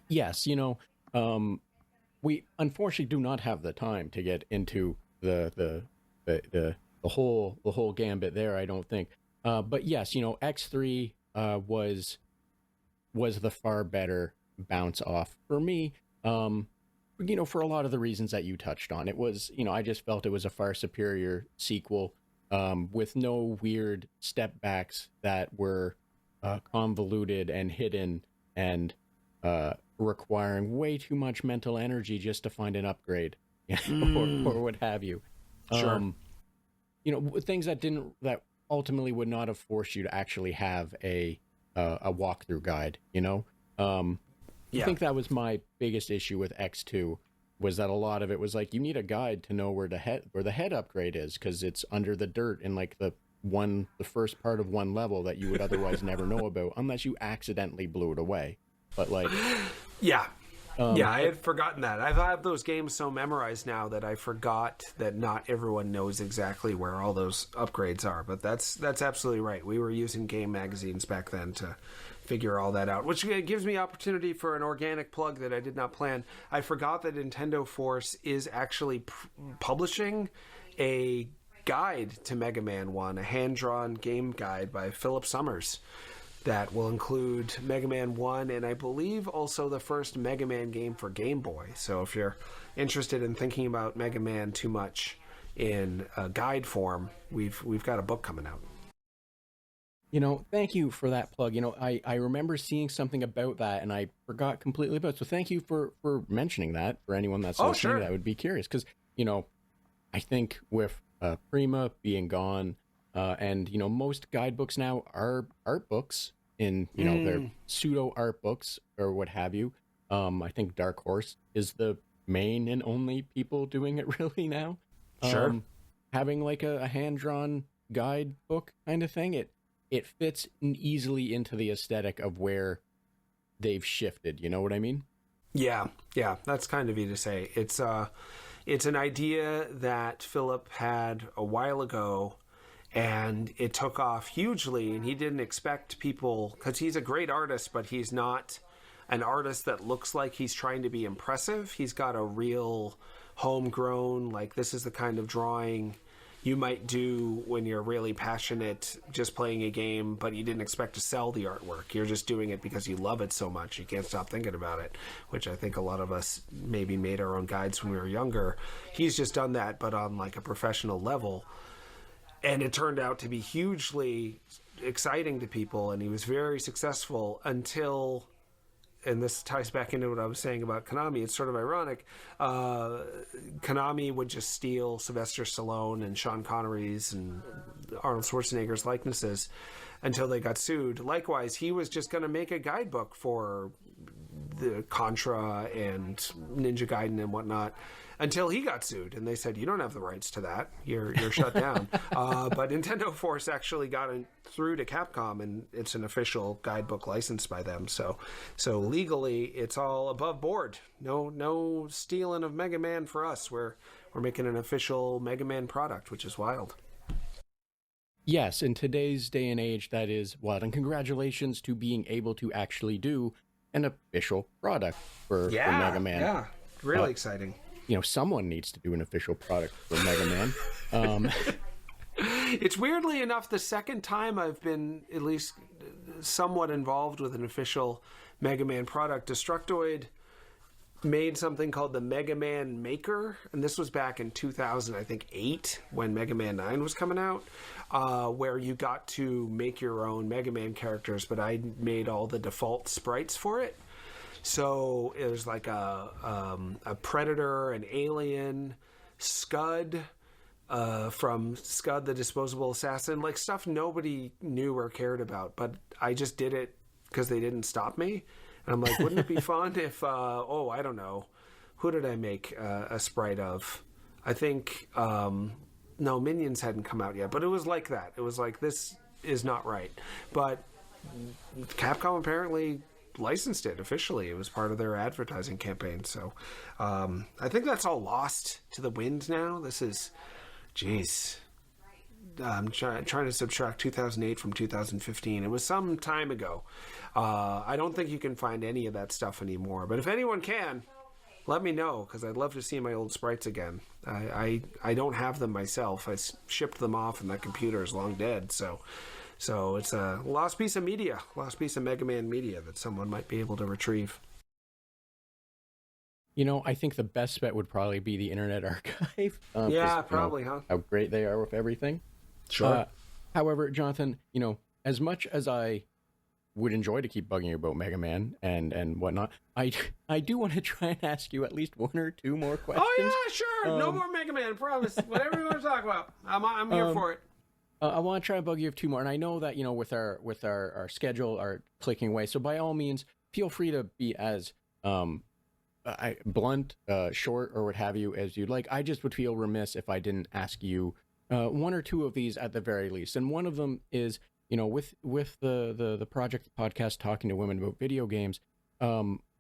Yes, we unfortunately do not have the time to get into the whole gambit there, I don't think. But yes, X3 was the far better bounce off for me. For a lot of the reasons that you touched on. It was, I just felt it was a far superior sequel, with no weird step backs that were convoluted and hidden and requiring way too much mental energy just to find an upgrade, or what have you. Sure. Things that ultimately would not have forced you to actually have a walkthrough guide. I think that was my biggest issue with X2, was that a lot of it was like, you need a guide to know where the head upgrade is, because it's under the dirt in like the first part of one level that you would otherwise never know about unless you accidentally blew it away. But like, yeah. I had forgotten that. I've had those games so memorized now that I forgot that not everyone knows exactly where all those upgrades are. But that's absolutely right. We were using game magazines back then to figure all that out, which gives me opportunity for an organic plug that I did not plan. I forgot that Nintendo Force is actually publishing a guide to Mega Man 1, a hand-drawn game guide by Philip Summers, that will include Mega Man 1 and I believe also the first Mega Man game for Game Boy. So if you're interested in thinking about Mega Man too much in guide form, we've got a book coming out. Thank you for that plug. I remember seeing something about that and I forgot completely about it. So thank you for mentioning that for anyone that's listening. Sure. That would be curious, because, I think with Prima being gone, and most guidebooks now are art books in they're pseudo art books or what have you. I think Dark Horse is the main and only people doing it really now. Sure. Having like a hand-drawn guidebook kind of thing, it fits easily into the aesthetic of where they've shifted. You know what I mean? Yeah, that's kind of you to say. It's an idea that Philip had a while ago, and it took off hugely, and he didn't expect people, because he's a great artist, but he's not an artist that looks like he's trying to be impressive. He's got a real homegrown, like, this is the kind of drawing you might do when you're really passionate just playing a game, but you didn't expect to sell the artwork. You're just doing it because you love it so much you can't stop thinking about it, which I think a lot of us maybe made our own guides when we were younger. He's just done that, but on like a professional level. And it turned out to be hugely exciting to people, and he was very successful until, and this ties back into what I was saying about Konami, it's sort of ironic, Konami would just steal Sylvester Stallone and Sean Connery's and Arnold Schwarzenegger's likenesses until they got sued. Likewise, he was just going to make a guidebook for the Contra and Ninja Gaiden and whatnot until he got sued, and they said, you don't have the rights to that, you're shut down. But Nintendo Force actually got through to Capcom, and it's an official guidebook licensed by them, so legally it's all above board. No stealing of Mega Man for us. We're making an official Mega Man product, which is wild. Yes, in today's day and age, that is wild, and congratulations to being able to actually do an official product for Mega Man. Yeah, really exciting. Someone needs to do an official product for Mega Man. It's weirdly enough the second time I've been at least somewhat involved with an official Mega Man product. Destructoid made something called the Mega Man Maker, and this was back in 2008 when Mega Man 9 was coming out, where you got to make your own Mega Man characters, but I made all the default sprites for it. So it was like a Predator, an Alien, Scud, from Scud the Disposable Assassin, like stuff nobody knew or cared about, but I just did it because they didn't stop me. And I'm like, wouldn't it be fun if, I don't know, who did I make a sprite of? I think, no, Minions hadn't come out yet, but it was like that. It was like, this is not right. But Capcom apparently licensed it officially. It was part of their advertising campaign. So I think that's all lost to the wind now. This is, geez, I'm trying to subtract 2008 from 2015. It was some time ago. I don't think you can find any of that stuff anymore. But if anyone can, let me know, because I'd love to see my old sprites again. I don't have them myself. I shipped them off, and that computer is long dead. So it's a lost piece of media, lost piece of Mega Man media that someone might be able to retrieve. I think the best bet would probably be the Internet Archive. Yeah, probably, huh? How great they are with everything. Sure. However, Jonathan, as much as I would enjoy to keep bugging you about Mega Man and whatnot, I do want to try and ask you at least one or two more questions. Oh yeah, sure. No more Mega Man, promise. Whatever you want to talk about, I'm here for it. I want to try and bug you with two more, and I know that with our schedule are clicking away. So by all means, feel free to be as blunt, short, or what have you as you'd like. I just would feel remiss if I didn't ask you one or two of these at the very least. And one of them is, with the project podcast Talking to Women About Video Games,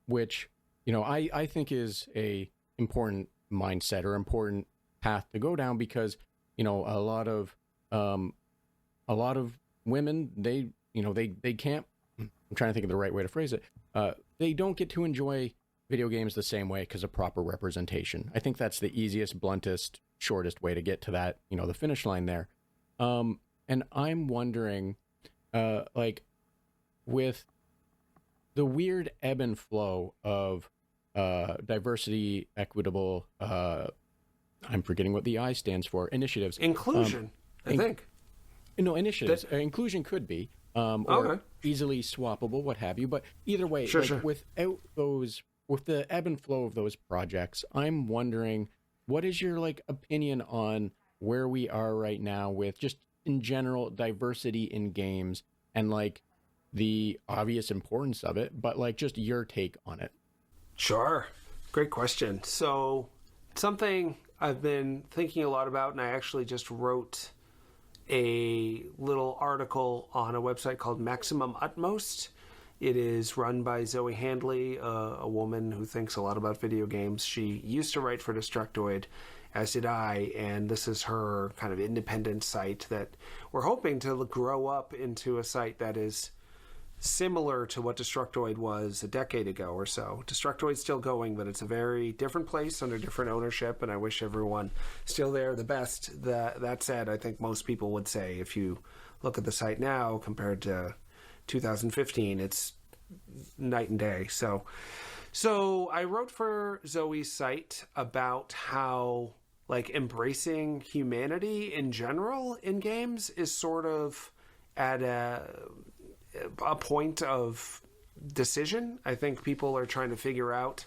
which I think is a important mindset or important path to go down, because a lot of women, they can't, I'm trying to think of the right way to phrase it, they don't get to enjoy video games the same way because of proper representation. I think that's the easiest, bluntest, shortest way to get to that, the finish line there. And I'm wondering, with the weird ebb and flow of diversity, equitable, I'm forgetting what the I stands for, initiatives. Inclusion, I think. No, initiatives. Inclusion could be, or easily swappable, what have you. But either way, sure. Without those, with the ebb and flow of those projects, I'm wondering, what is your opinion on where we are right now with just in general diversity in games and the obvious importance of it, but just your take on it? Sure. Great question. So something I've been thinking a lot about, and I actually just wrote a little article on a website called Maximum Utmost. It is run by Zoe Handley, a woman who thinks a lot about video games. She used to write for Destructoid, as did I, and this is her kind of independent site that we're hoping to grow up into a site that is similar to what Destructoid was a decade ago or so. Destructoid's still going, but it's a very different place under different ownership, and I wish everyone still there the best. That said, I think most people would say if you look at the site now compared to 2015, it's night and day. So I wrote for Zoe's site about how embracing humanity in general in games is sort of at a point of decision. I think people are trying to figure out,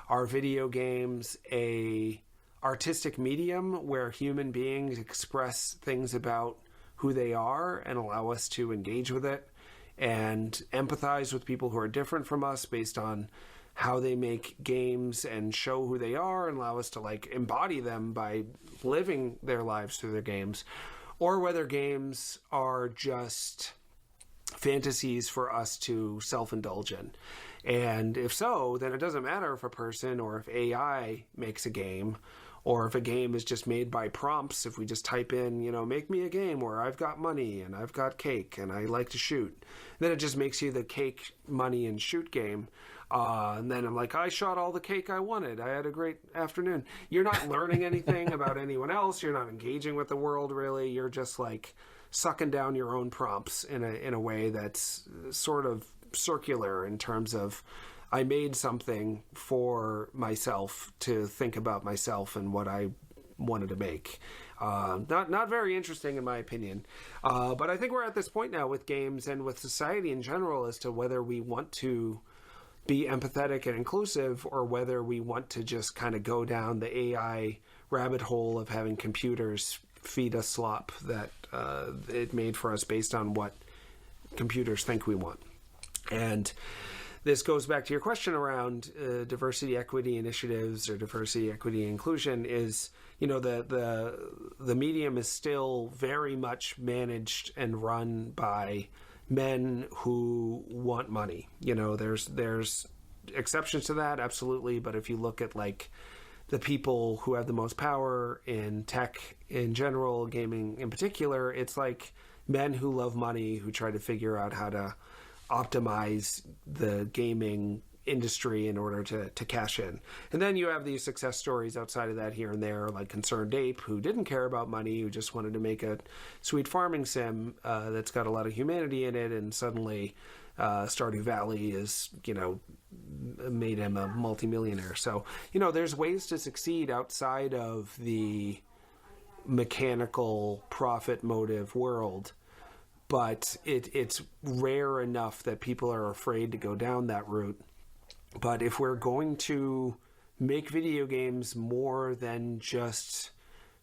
are video games a artistic medium where human beings express things about who they are and allow us to engage with it and empathize with people who are different from us based on how they make games and show who they are and allow us to embody them by living their lives through their games, or whether games are just fantasies for us to self-indulge in. And if so, then it doesn't matter if a person or if AI makes a game, or if a game is just made by prompts. If we just type in, make me a game where I've got money and I've got cake and I like to shoot, then it just makes you the cake, money, and shoot game. And then I'm I shot all the cake I wanted. I had a great afternoon. You're not learning anything about anyone else. You're not engaging with the world, really. You're just sucking down your own prompts in a way that's sort of circular in terms of, I made something for myself to think about myself and what I wanted to make. Not very interesting in my opinion. But I think we're at this point now with games and with society in general as to whether we want to be empathetic and inclusive, or whether we want to just kind of go down the AI rabbit hole of having computers feed us slop that it made for us based on what computers think we want. And this goes back to your question around diversity, equity initiatives, or diversity, equity, inclusion. Is the medium is still very much managed and run by men who want money. There's exceptions to that, absolutely, but if you look at like the people who have the most power in tech in general, gaming in particular, it's like men who love money who try to figure out how to optimize the gaming industry in order to cash in. And then you have these success stories outside of that here and there, like Concerned Ape, who didn't care about money, who just wanted to make a sweet farming sim that's got a lot of humanity in it, and suddenly Stardew Valley is, made him a multimillionaire. So, there's ways to succeed outside of the mechanical profit motive world, but it's rare enough that people are afraid to go down that route. But if we're going to make video games more than just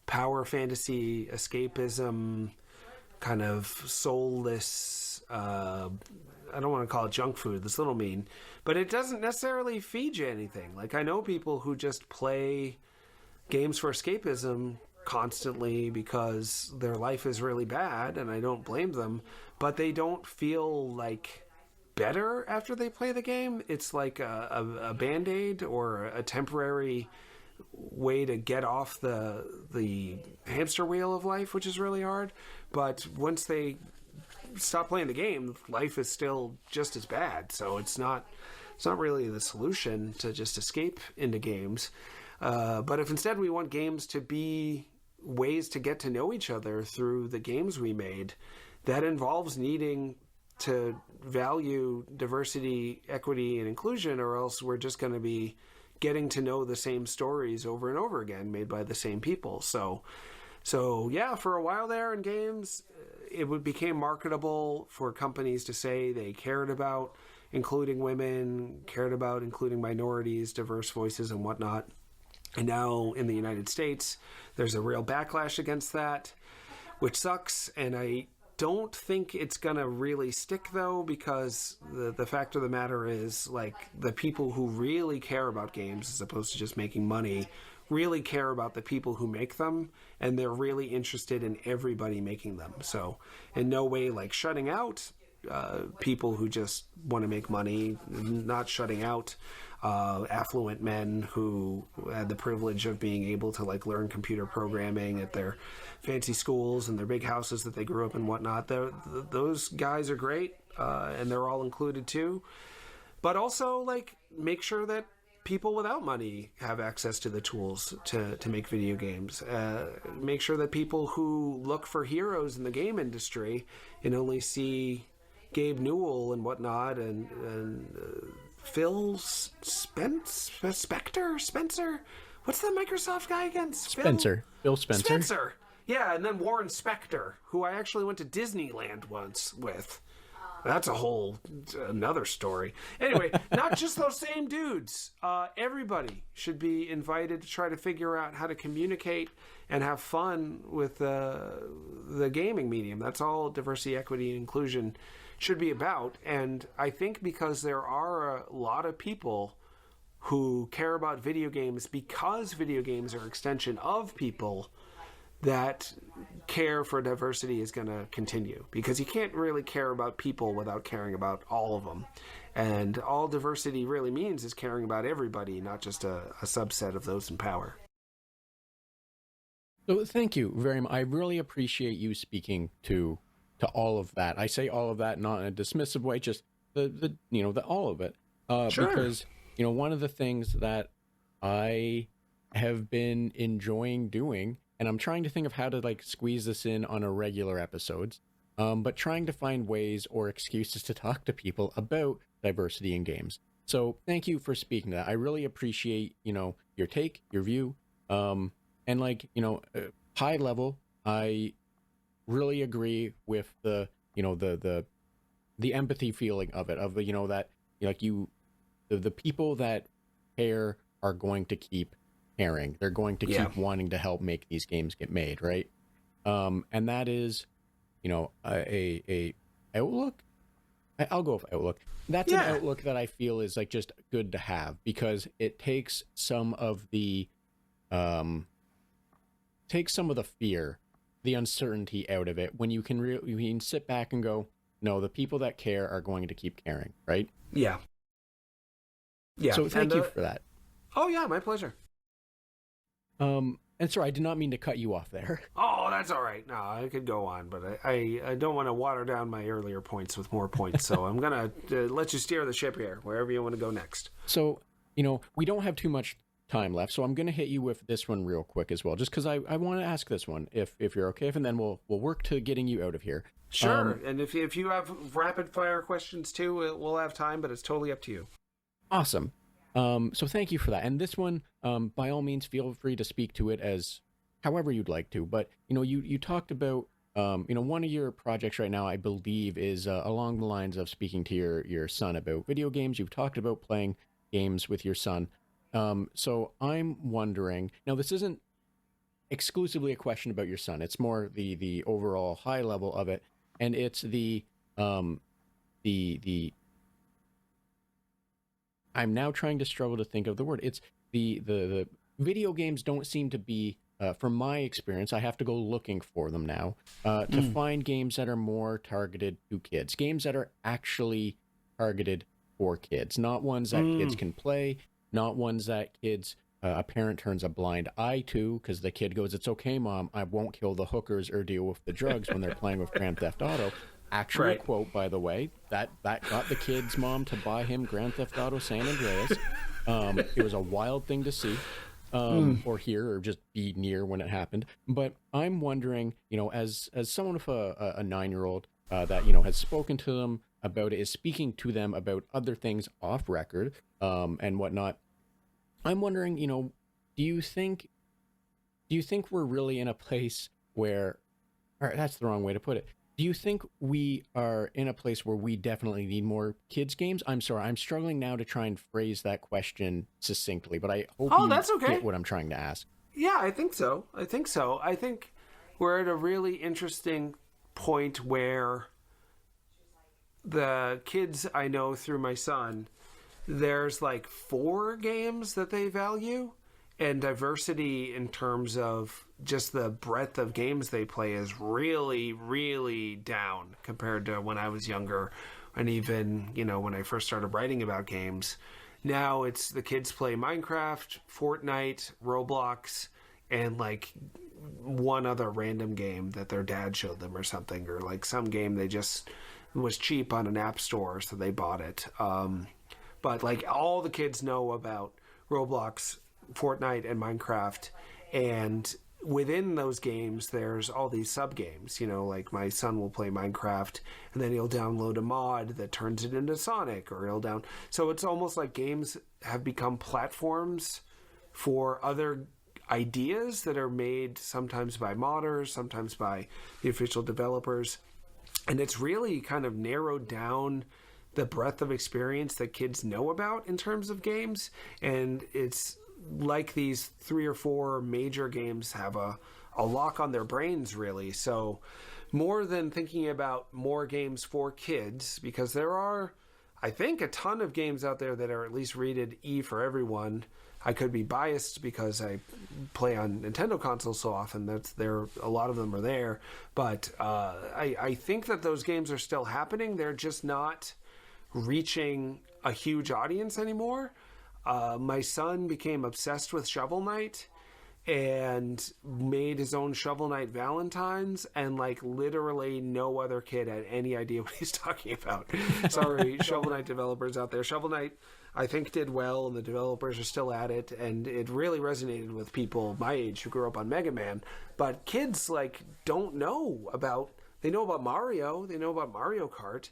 power fantasy, escapism, kind of soulless, I don't want to call it junk food, that's a little mean, but it doesn't necessarily feed you anything. Like, I know people who just play games for escapism constantly because their life is really bad, and I don't blame them, but they don't feel like better after they play the game. It's like a band-aid or a temporary way to get off the hamster wheel of life, which is really hard. But once they stop playing the game, life is still just as bad. So it's not really the solution to just escape into games. But if instead we want games to be ways to get to know each other through the games we made, that involves needing to value diversity, equity, and inclusion, or else we're just going to be getting to know the same stories over and over again made by the same people. So yeah, for a while there in games, it became marketable for companies to say they cared about including women, cared about including minorities, diverse voices, and whatnot. And now in the United States, there's a real backlash against that, which sucks. And I don't think it's gonna really stick, though, because the fact of the matter is, like, the people who really care about games as opposed to just making money really care about the people who make them, and they're really interested in everybody making them. So in no way like shutting out people who just want to make money, not shutting out affluent men who had the privilege of being able to like learn computer programming at their fancy schools and their big houses that they grew up in and whatnot. Those guys are great, and they're all included too. But also, like, make sure that people without money have access to the tools to make video games. Make sure that people who look for heroes in the game industry and only see Gabe Newell and whatnot, and Phil Spencer? What's the Microsoft guy again? Phil Spencer. Yeah, and then Warren Spector, who I actually went to Disneyland once with. That's another story. Anyway, not just those same dudes. Everybody should be invited to try to figure out how to communicate and have fun with the gaming medium. That's all diversity, equity, and inclusion should be about. And I think because there are a lot of people who care about video games because video games are an extension of people, that care for diversity is going to continue, because you can't really care about people without caring about all of them. And all diversity really means is caring about everybody, not just a subset of those in power. So thank you very much. I really appreciate you speaking to all of that. I say all of that not in a dismissive way, just the all of it. Sure. Because, one of the things that I have been enjoying doing, and I'm trying to think of how to like squeeze this in on a regular episodes, but trying to find ways or excuses to talk to people about diversity in games. So thank you for speaking to that. I really appreciate, your take, your view, and high level, I really agree with the empathy feeling of it, of that, the people that care are going to keep caring. They're going to keep wanting to help make these games get made, right? And that is, a outlook. I'll go with outlook. That's an outlook that I feel is like just good to have, because it takes some of the fear, the uncertainty out of it, when you can sit back and go, no, the people that care are going to keep caring, right? Yeah. Yeah. So thank you for that. Oh, yeah, my pleasure. And sorry, I did not mean to cut you off there. Oh, that's all right. No, I could go on, but I don't want to water down my earlier points with more points. So I'm going to let you steer the ship here, wherever you want to go next. So, we don't have too much time left, so I'm going to hit you with this one real quick as well, just because I want to ask this one, if you're okay, and then we'll work to getting you out of here. Sure, and if you have rapid-fire questions, too, we'll have time, but it's totally up to you. Awesome. So thank you for that. And this one, by all means, feel free to speak to it as however you'd like to. But, you talked about, one of your projects right now, I believe, is along the lines of speaking to your son about video games. You've talked about playing games with your son. So I'm wondering, now this isn't exclusively a question about your son. It's more the overall high level of it. And it's the I'm now trying to struggle to think of the word. It's the video games don't seem to be, from my experience, I have to go looking for them now, to find games that are more targeted to kids, games that are actually targeted for kids, not ones that kids can play, not ones that kids, a parent turns a blind eye to because the kid goes, "It's okay, Mom, I won't kill the hookers or deal with the drugs" when they're playing with Grand Theft Auto. Actual Right. quote, by the way, that got the kid's mom to buy him Grand Theft Auto San Andreas. It was a wild thing to see, or hear, or just be near when it happened. But I'm wondering, as someone with a 9-year-old that has spoken to them about it, is speaking to them about other things off record, and whatnot. I'm wondering, do you think we're really in a place where, or that's the wrong way to put it. Do you think we are in a place where we definitely need more kids games? I'm sorry, I'm struggling now to try and phrase that question succinctly, but I hope that's okay. Get what I'm trying to ask. Yeah, I think so. I think we're at a really interesting point where the kids I know through my son, there's like 4 games that they value, and diversity in terms of just the breadth of games they play is really, really down compared to when I was younger, and even, when I first started writing about games. Now it's the kids play Minecraft, Fortnite, Roblox, and like one other random game that their dad showed them or something, or like some game they just was cheap on an app store, so they bought it. But like all the kids know about Roblox, Fortnite, and Minecraft, and within those games there's all these sub games. Like my son will play Minecraft and then he'll download a mod that turns it into Sonic, or so it's almost like games have become platforms for other ideas that are made sometimes by modders, sometimes by the official developers, and it's really kind of narrowed down the breadth of experience that kids know about in terms of games. And it's like these 3 or 4 major games have a lock on their brains, really. So more than thinking about more games for kids, because there are, I think, a ton of games out there that are at least rated E for everyone. I could be biased because I play on Nintendo consoles so often. A lot of them are there. But I think that those games are still happening. They're just not reaching a huge audience anymore. My son became obsessed with Shovel Knight and made his own Shovel Knight Valentines, and like literally no other kid had any idea what he's talking about. Sorry, Shovel Knight developers out there. Shovel Knight, I think, did well, and the developers are still at it, and it really resonated with people my age who grew up on Mega Man. But kids don't know about. They know about Mario. They know about Mario Kart.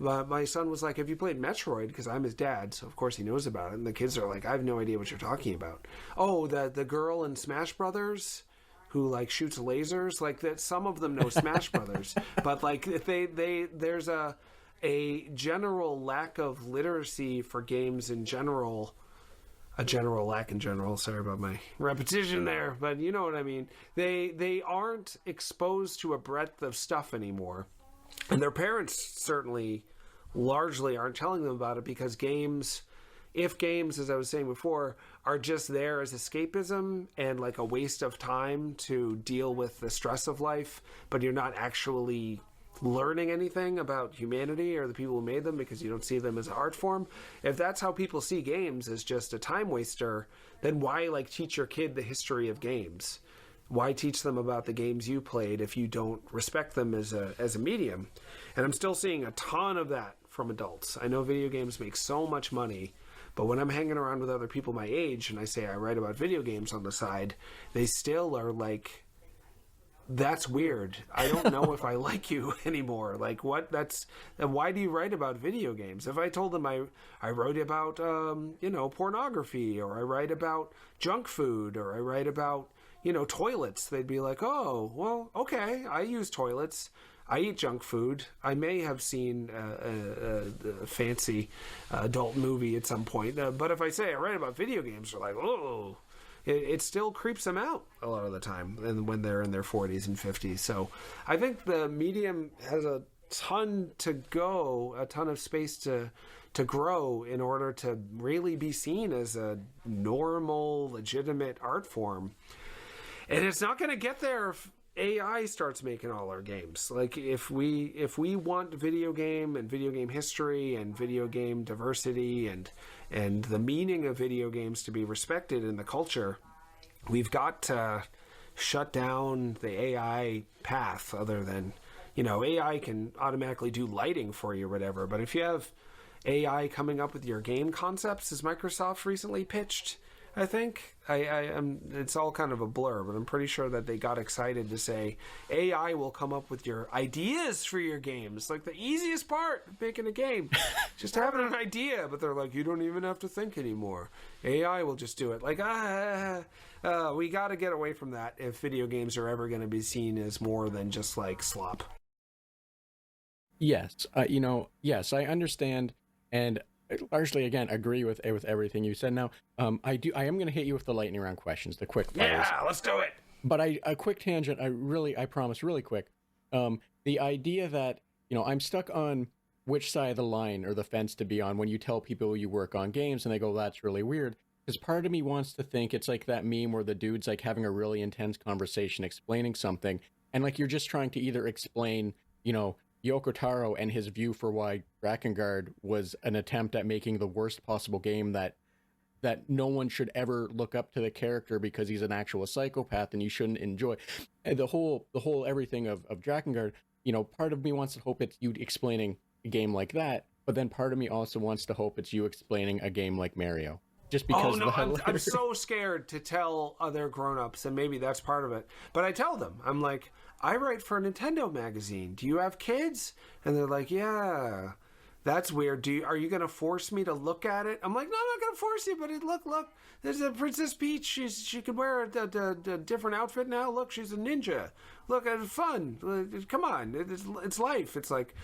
But my son was like, "Have you played Metroid?" Because I'm his dad, so of course he knows about it. And the kids are like, "I have no idea what you're talking about." Oh, the girl in Smash Brothers who shoots lasers, like that. Some of them know Smash Brothers, but there's a general lack of literacy for games in general. A general lack in general. Sorry about my repetition there, but you know what I mean. They aren't exposed to a breadth of stuff anymore. And their parents certainly largely aren't telling them about it, because games, as I was saying before, are just there as escapism and like a waste of time to deal with the stress of life, but you're not actually learning anything about humanity or the people who made them because you don't see them as an art form. If that's how people see games, as just a time waster, then why teach your kid the history of games? Why teach them about the games you played if you don't respect them as a medium? And I'm still seeing a ton of that from adults. I know video games make so much money, but when I'm hanging around with other people my age and I say I write about video games on the side, they still are like, that's weird. I don't know if I like you anymore. Like, what? Why do you write about video games? If I told them I wrote about, pornography, or I write about junk food, or I write about, toilets, they'd be like, oh, well, okay, I use toilets. I eat junk food. I may have seen a fancy adult movie at some point. But if I say I write about video games, they're like, oh. It still creeps them out a lot of the time, and when they're in their 40s and 50s. So I think the medium has a ton to go, a ton of space to grow in order to really be seen as a normal, legitimate art form. And it's not going to get there if AI starts making all our games. Like, if we want video game and video game history and video game diversity and the meaning of video games to be respected in the culture, we've got to shut down the AI path. Other than, AI can automatically do lighting for you or whatever, but if you have AI coming up with your game concepts, as Microsoft recently pitched, I think it's all kind of a blur, but I'm pretty sure that they got excited to say AI will come up with your ideas for your games. Like, the easiest part of making a game, just having an idea. But they're like, you don't even have to think anymore. AI will just do it. Like, we got to get away from that if video games are ever going to be seen as more than just like slop. Yes, yes, I understand, and largely, again, agree with everything you said. Now, I am going to hit you with the lightning round questions, the quick fires. Yeah, let's do it. But a quick tangent. I promise, really quick. The idea that I'm stuck on which side of the line or the fence to be on when you tell people you work on games, and they go, "That's really weird." Because part of me wants to think it's like that meme where the dude's like having a really intense conversation explaining something, and like you're just trying to either explain, Yoko Taro and his view for why Drakengard was an attempt at making the worst possible game, that no one should ever look up to the character because he's an actual psychopath and you shouldn't enjoy. And the whole everything of Drakengard, part of me wants to hope it's you explaining a game like that, but then part of me also wants to hope it's you explaining a game like Mario. Just because I'm so scared to tell other grown-ups, and maybe that's part of it. But I tell them, I'm like, I write for a Nintendo magazine. Do you have kids? And they're like, yeah. That's weird. Are you going to force me to look at it? I'm like, no, I'm not going to force you, but look. There's a Princess Peach. She could wear a different outfit now. Look, she's a ninja. Look, it's fun. Come on. It's life. It's like,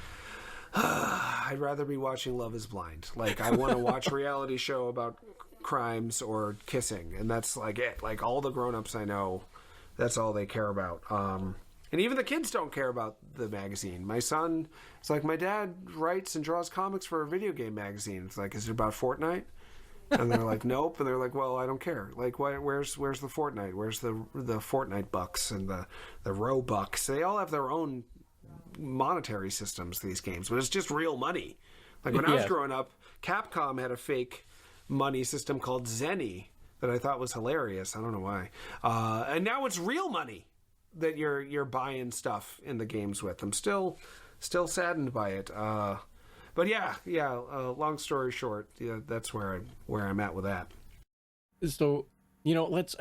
I'd rather be watching Love is Blind. Like, I want to watch a reality show about crimes or kissing, and that's like it. Like, all the grown-ups I know, that's all they care about. And even the kids don't care about the magazine. My son, it's like, my dad writes and draws comics for a video game magazine. It's like, is it about Fortnite? And they're like, nope. And they're like, well, I don't care. Like, where's the Fortnite? Where's the Fortnite bucks and the Robux? They all have their own monetary systems, these games, but it's just real money. Like, when I was growing up, Capcom had a fake money system called Zenny that I thought was hilarious. I don't know why. And now it's real money that you're buying stuff in the games with. I'm still saddened by it. But long story short, that's where I'm at with that. So, let's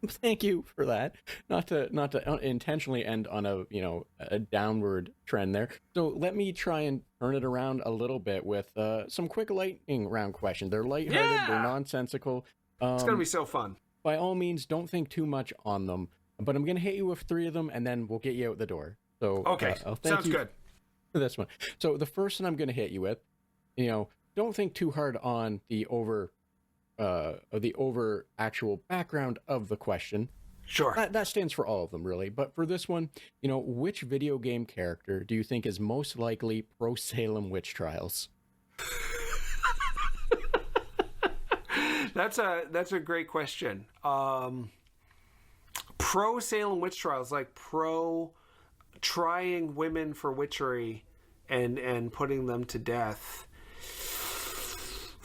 thank you for that. Not to intentionally end on a downward trend there. So let me try and turn it around a little bit with some quick lightning round questions. They're lighthearted, they're nonsensical. It's gonna be so fun. By all means, don't think too much on them. But I'm going to hit you with 3 of them, and then we'll get you out the door. So okay, sounds good. For this one. So the first one I'm going to hit you with, don't think too hard on the over actual background of the question. Sure. That stands for all of them, really. But for this one, which video game character do you think is most likely pro-Salem witch trials? That's a great question. Pro Salem witch trials, like pro trying women for witchery and putting them to death.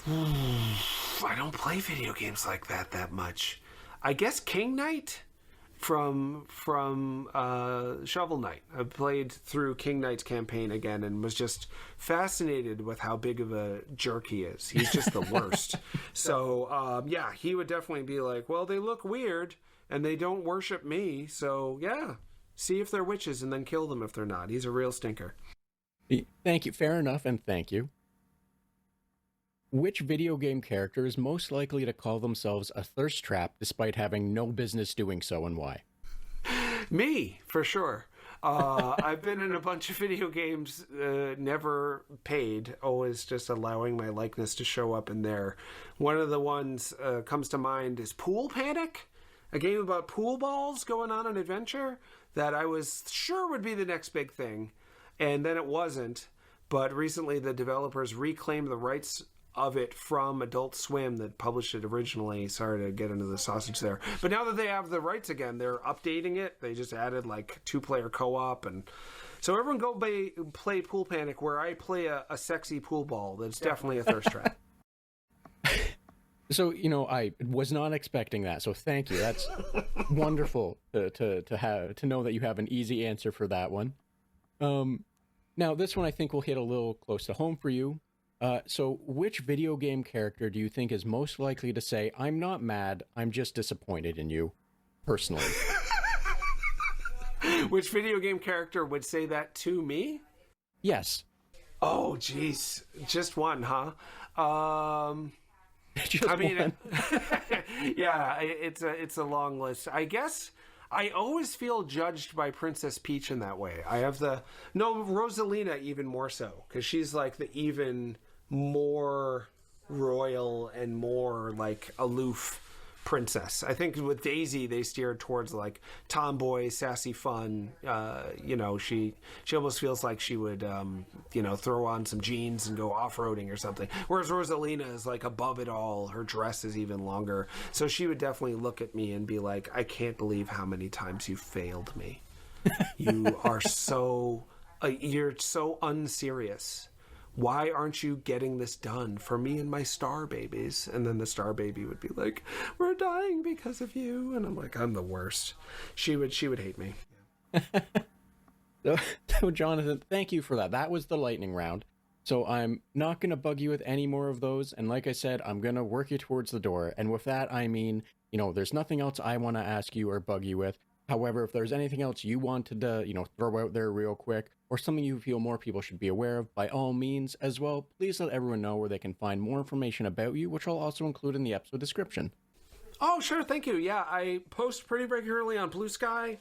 I don't play video games like that much. I guess King Knight from Shovel Knight. I played through King Knight's campaign again and was just fascinated with how big of a jerk he is. He's just the worst. So yeah, he would definitely be like, well, they look weird and they don't worship me, so yeah, see if they're witches and then kill them if they're not. He's a real stinker. Thank you. Fair enough, and thank you. Which video game character is most likely to call themselves a thirst trap despite having no business doing so, and why? Me, for sure. I've been in a bunch of video games, never paid, always just allowing my likeness to show up in there. One of the ones comes to mind is Pool Panic, a game about pool balls going on an adventure that I was sure would be the next big thing, and then it wasn't. But recently the developers reclaimed the rights of it from Adult Swim that published it originally. Sorry to get into the sausage there. But now that they have the rights again, they're updating it. They just added like 2-player co-op. And so everyone go play Pool Panic, where I play a sexy pool ball that's definitely a thirst trap. So, I was not expecting that. So thank you. That's wonderful to know that you have an easy answer for that one. Now, this one I think will hit a little close to home for you. So which video game character do you think is most likely to say, I'm not mad, I'm just disappointed in you, personally? Which video game character would say that to me? Yes. Oh, geez. Just one, huh? Just one. Yeah, it's a long list. I guess I always feel judged by Princess Peach in that way. I have Rosalina even more so, because she's like the even more royal and more like aloof princess. I think with Daisy they steered towards like tomboy, sassy fun. She almost feels like she would throw on some jeans and go off-roading or something. Whereas Rosalina is like above it all. Her dress is even longer. So she would definitely look at me and be like, I can't believe how many times you failed me. You are you're so unserious. Why aren't you getting this done for me and my star babies? And then the star baby would be like, we're dying because of you. And I'm like, I'm the worst. She would hate me. So Jonathan, thank you for that. That was the lightning round. So I'm not going to bug you with any more of those. And like I said, I'm going to work you towards the door. And with that, I mean, there's nothing else I want to ask you or bug you with. However, if there's anything else you wanted to, throw out there real quick, or something you feel more people should be aware of, by all means as well, please let everyone know where they can find more information about you, which I'll also include in the episode description. Oh, sure. Thank you. Yeah, I post pretty regularly on Blue Sky.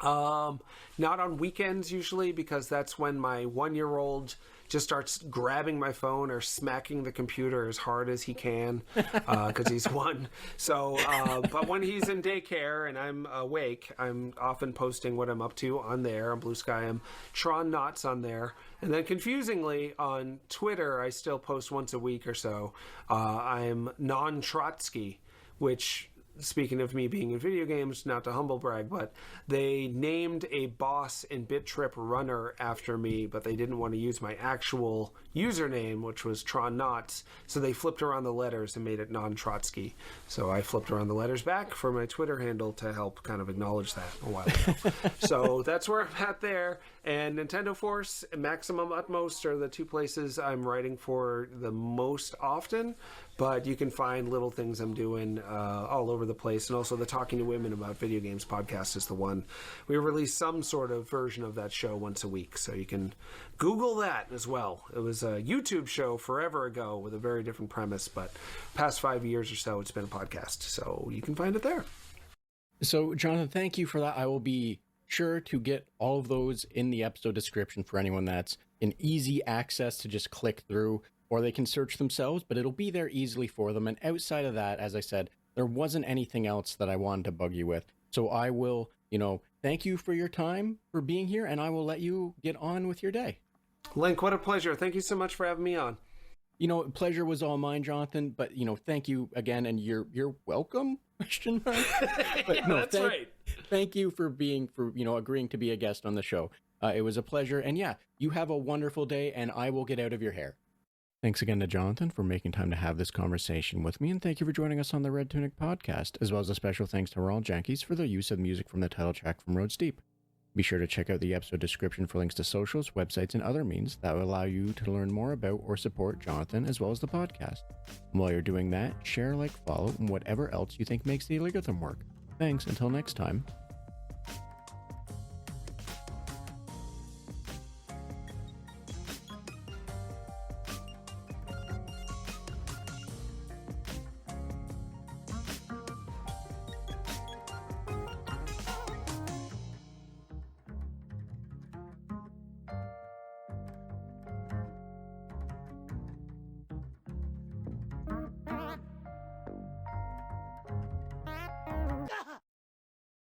Not on weekends usually, because that's when my 1-year-old just starts grabbing my phone or smacking the computer as hard as he can, because he's 1. So, but when he's in daycare and I'm awake, I'm often posting what I'm up to on there. On Blue Sky, I'm Tron Knots on there. And then confusingly, on Twitter, I still post once a week or so. I'm Non-Trotsky, which, speaking of me being in video games, not to humble brag, but they named a boss in Bit Trip Runner after me, but they didn't want to use my actual username, which was Tron Knots, so they flipped around the letters and made it Non-Trotsky. So I flipped around the letters back for my Twitter handle to help kind of acknowledge that a while ago. So that's where I'm at there. And Nintendo Force and Maximum Utmost are the 2 places I'm writing for the most often. But you can find little things I'm doing all over the place. And also the Talking to Women About Video Games podcast is the one. We release some sort of version of that show once a week. So you can Google that as well. It was a YouTube show forever ago with a very different premise. But past 5 years or so, it's been a podcast. So you can find it there. So, Jonathan, thank you for that. I will be sure to get all of those in the episode description for anyone that's in easy access to just click through, or they can search themselves, but it'll be there easily for them. And outside of that, as I said, there wasn't anything else that I wanted to bug you with. So I will, thank you for your time, for being here, and I will let you get on with your day. Link, what a pleasure. Thank you so much for having me on. Pleasure was all mine, Jonathan, but, thank you again, and you're welcome, question mark? But, yeah, that's right. thank you for agreeing to be a guest on the show. It was a pleasure. And yeah, you have a wonderful day, and I will get out of your hair. Thanks again to Jonathan for making time to have this conversation with me, and thank you for joining us on the Red Tunic podcast, as well as a special thanks to Raw Jankies for their use of music from the title track from Road Steep. Be sure to check out the episode description for links to socials, websites, and other means that will allow you to learn more about or support Jonathan as well as the podcast. And while you're doing that, share, like, follow, and whatever else you think makes the algorithm work. Thanks, until next time.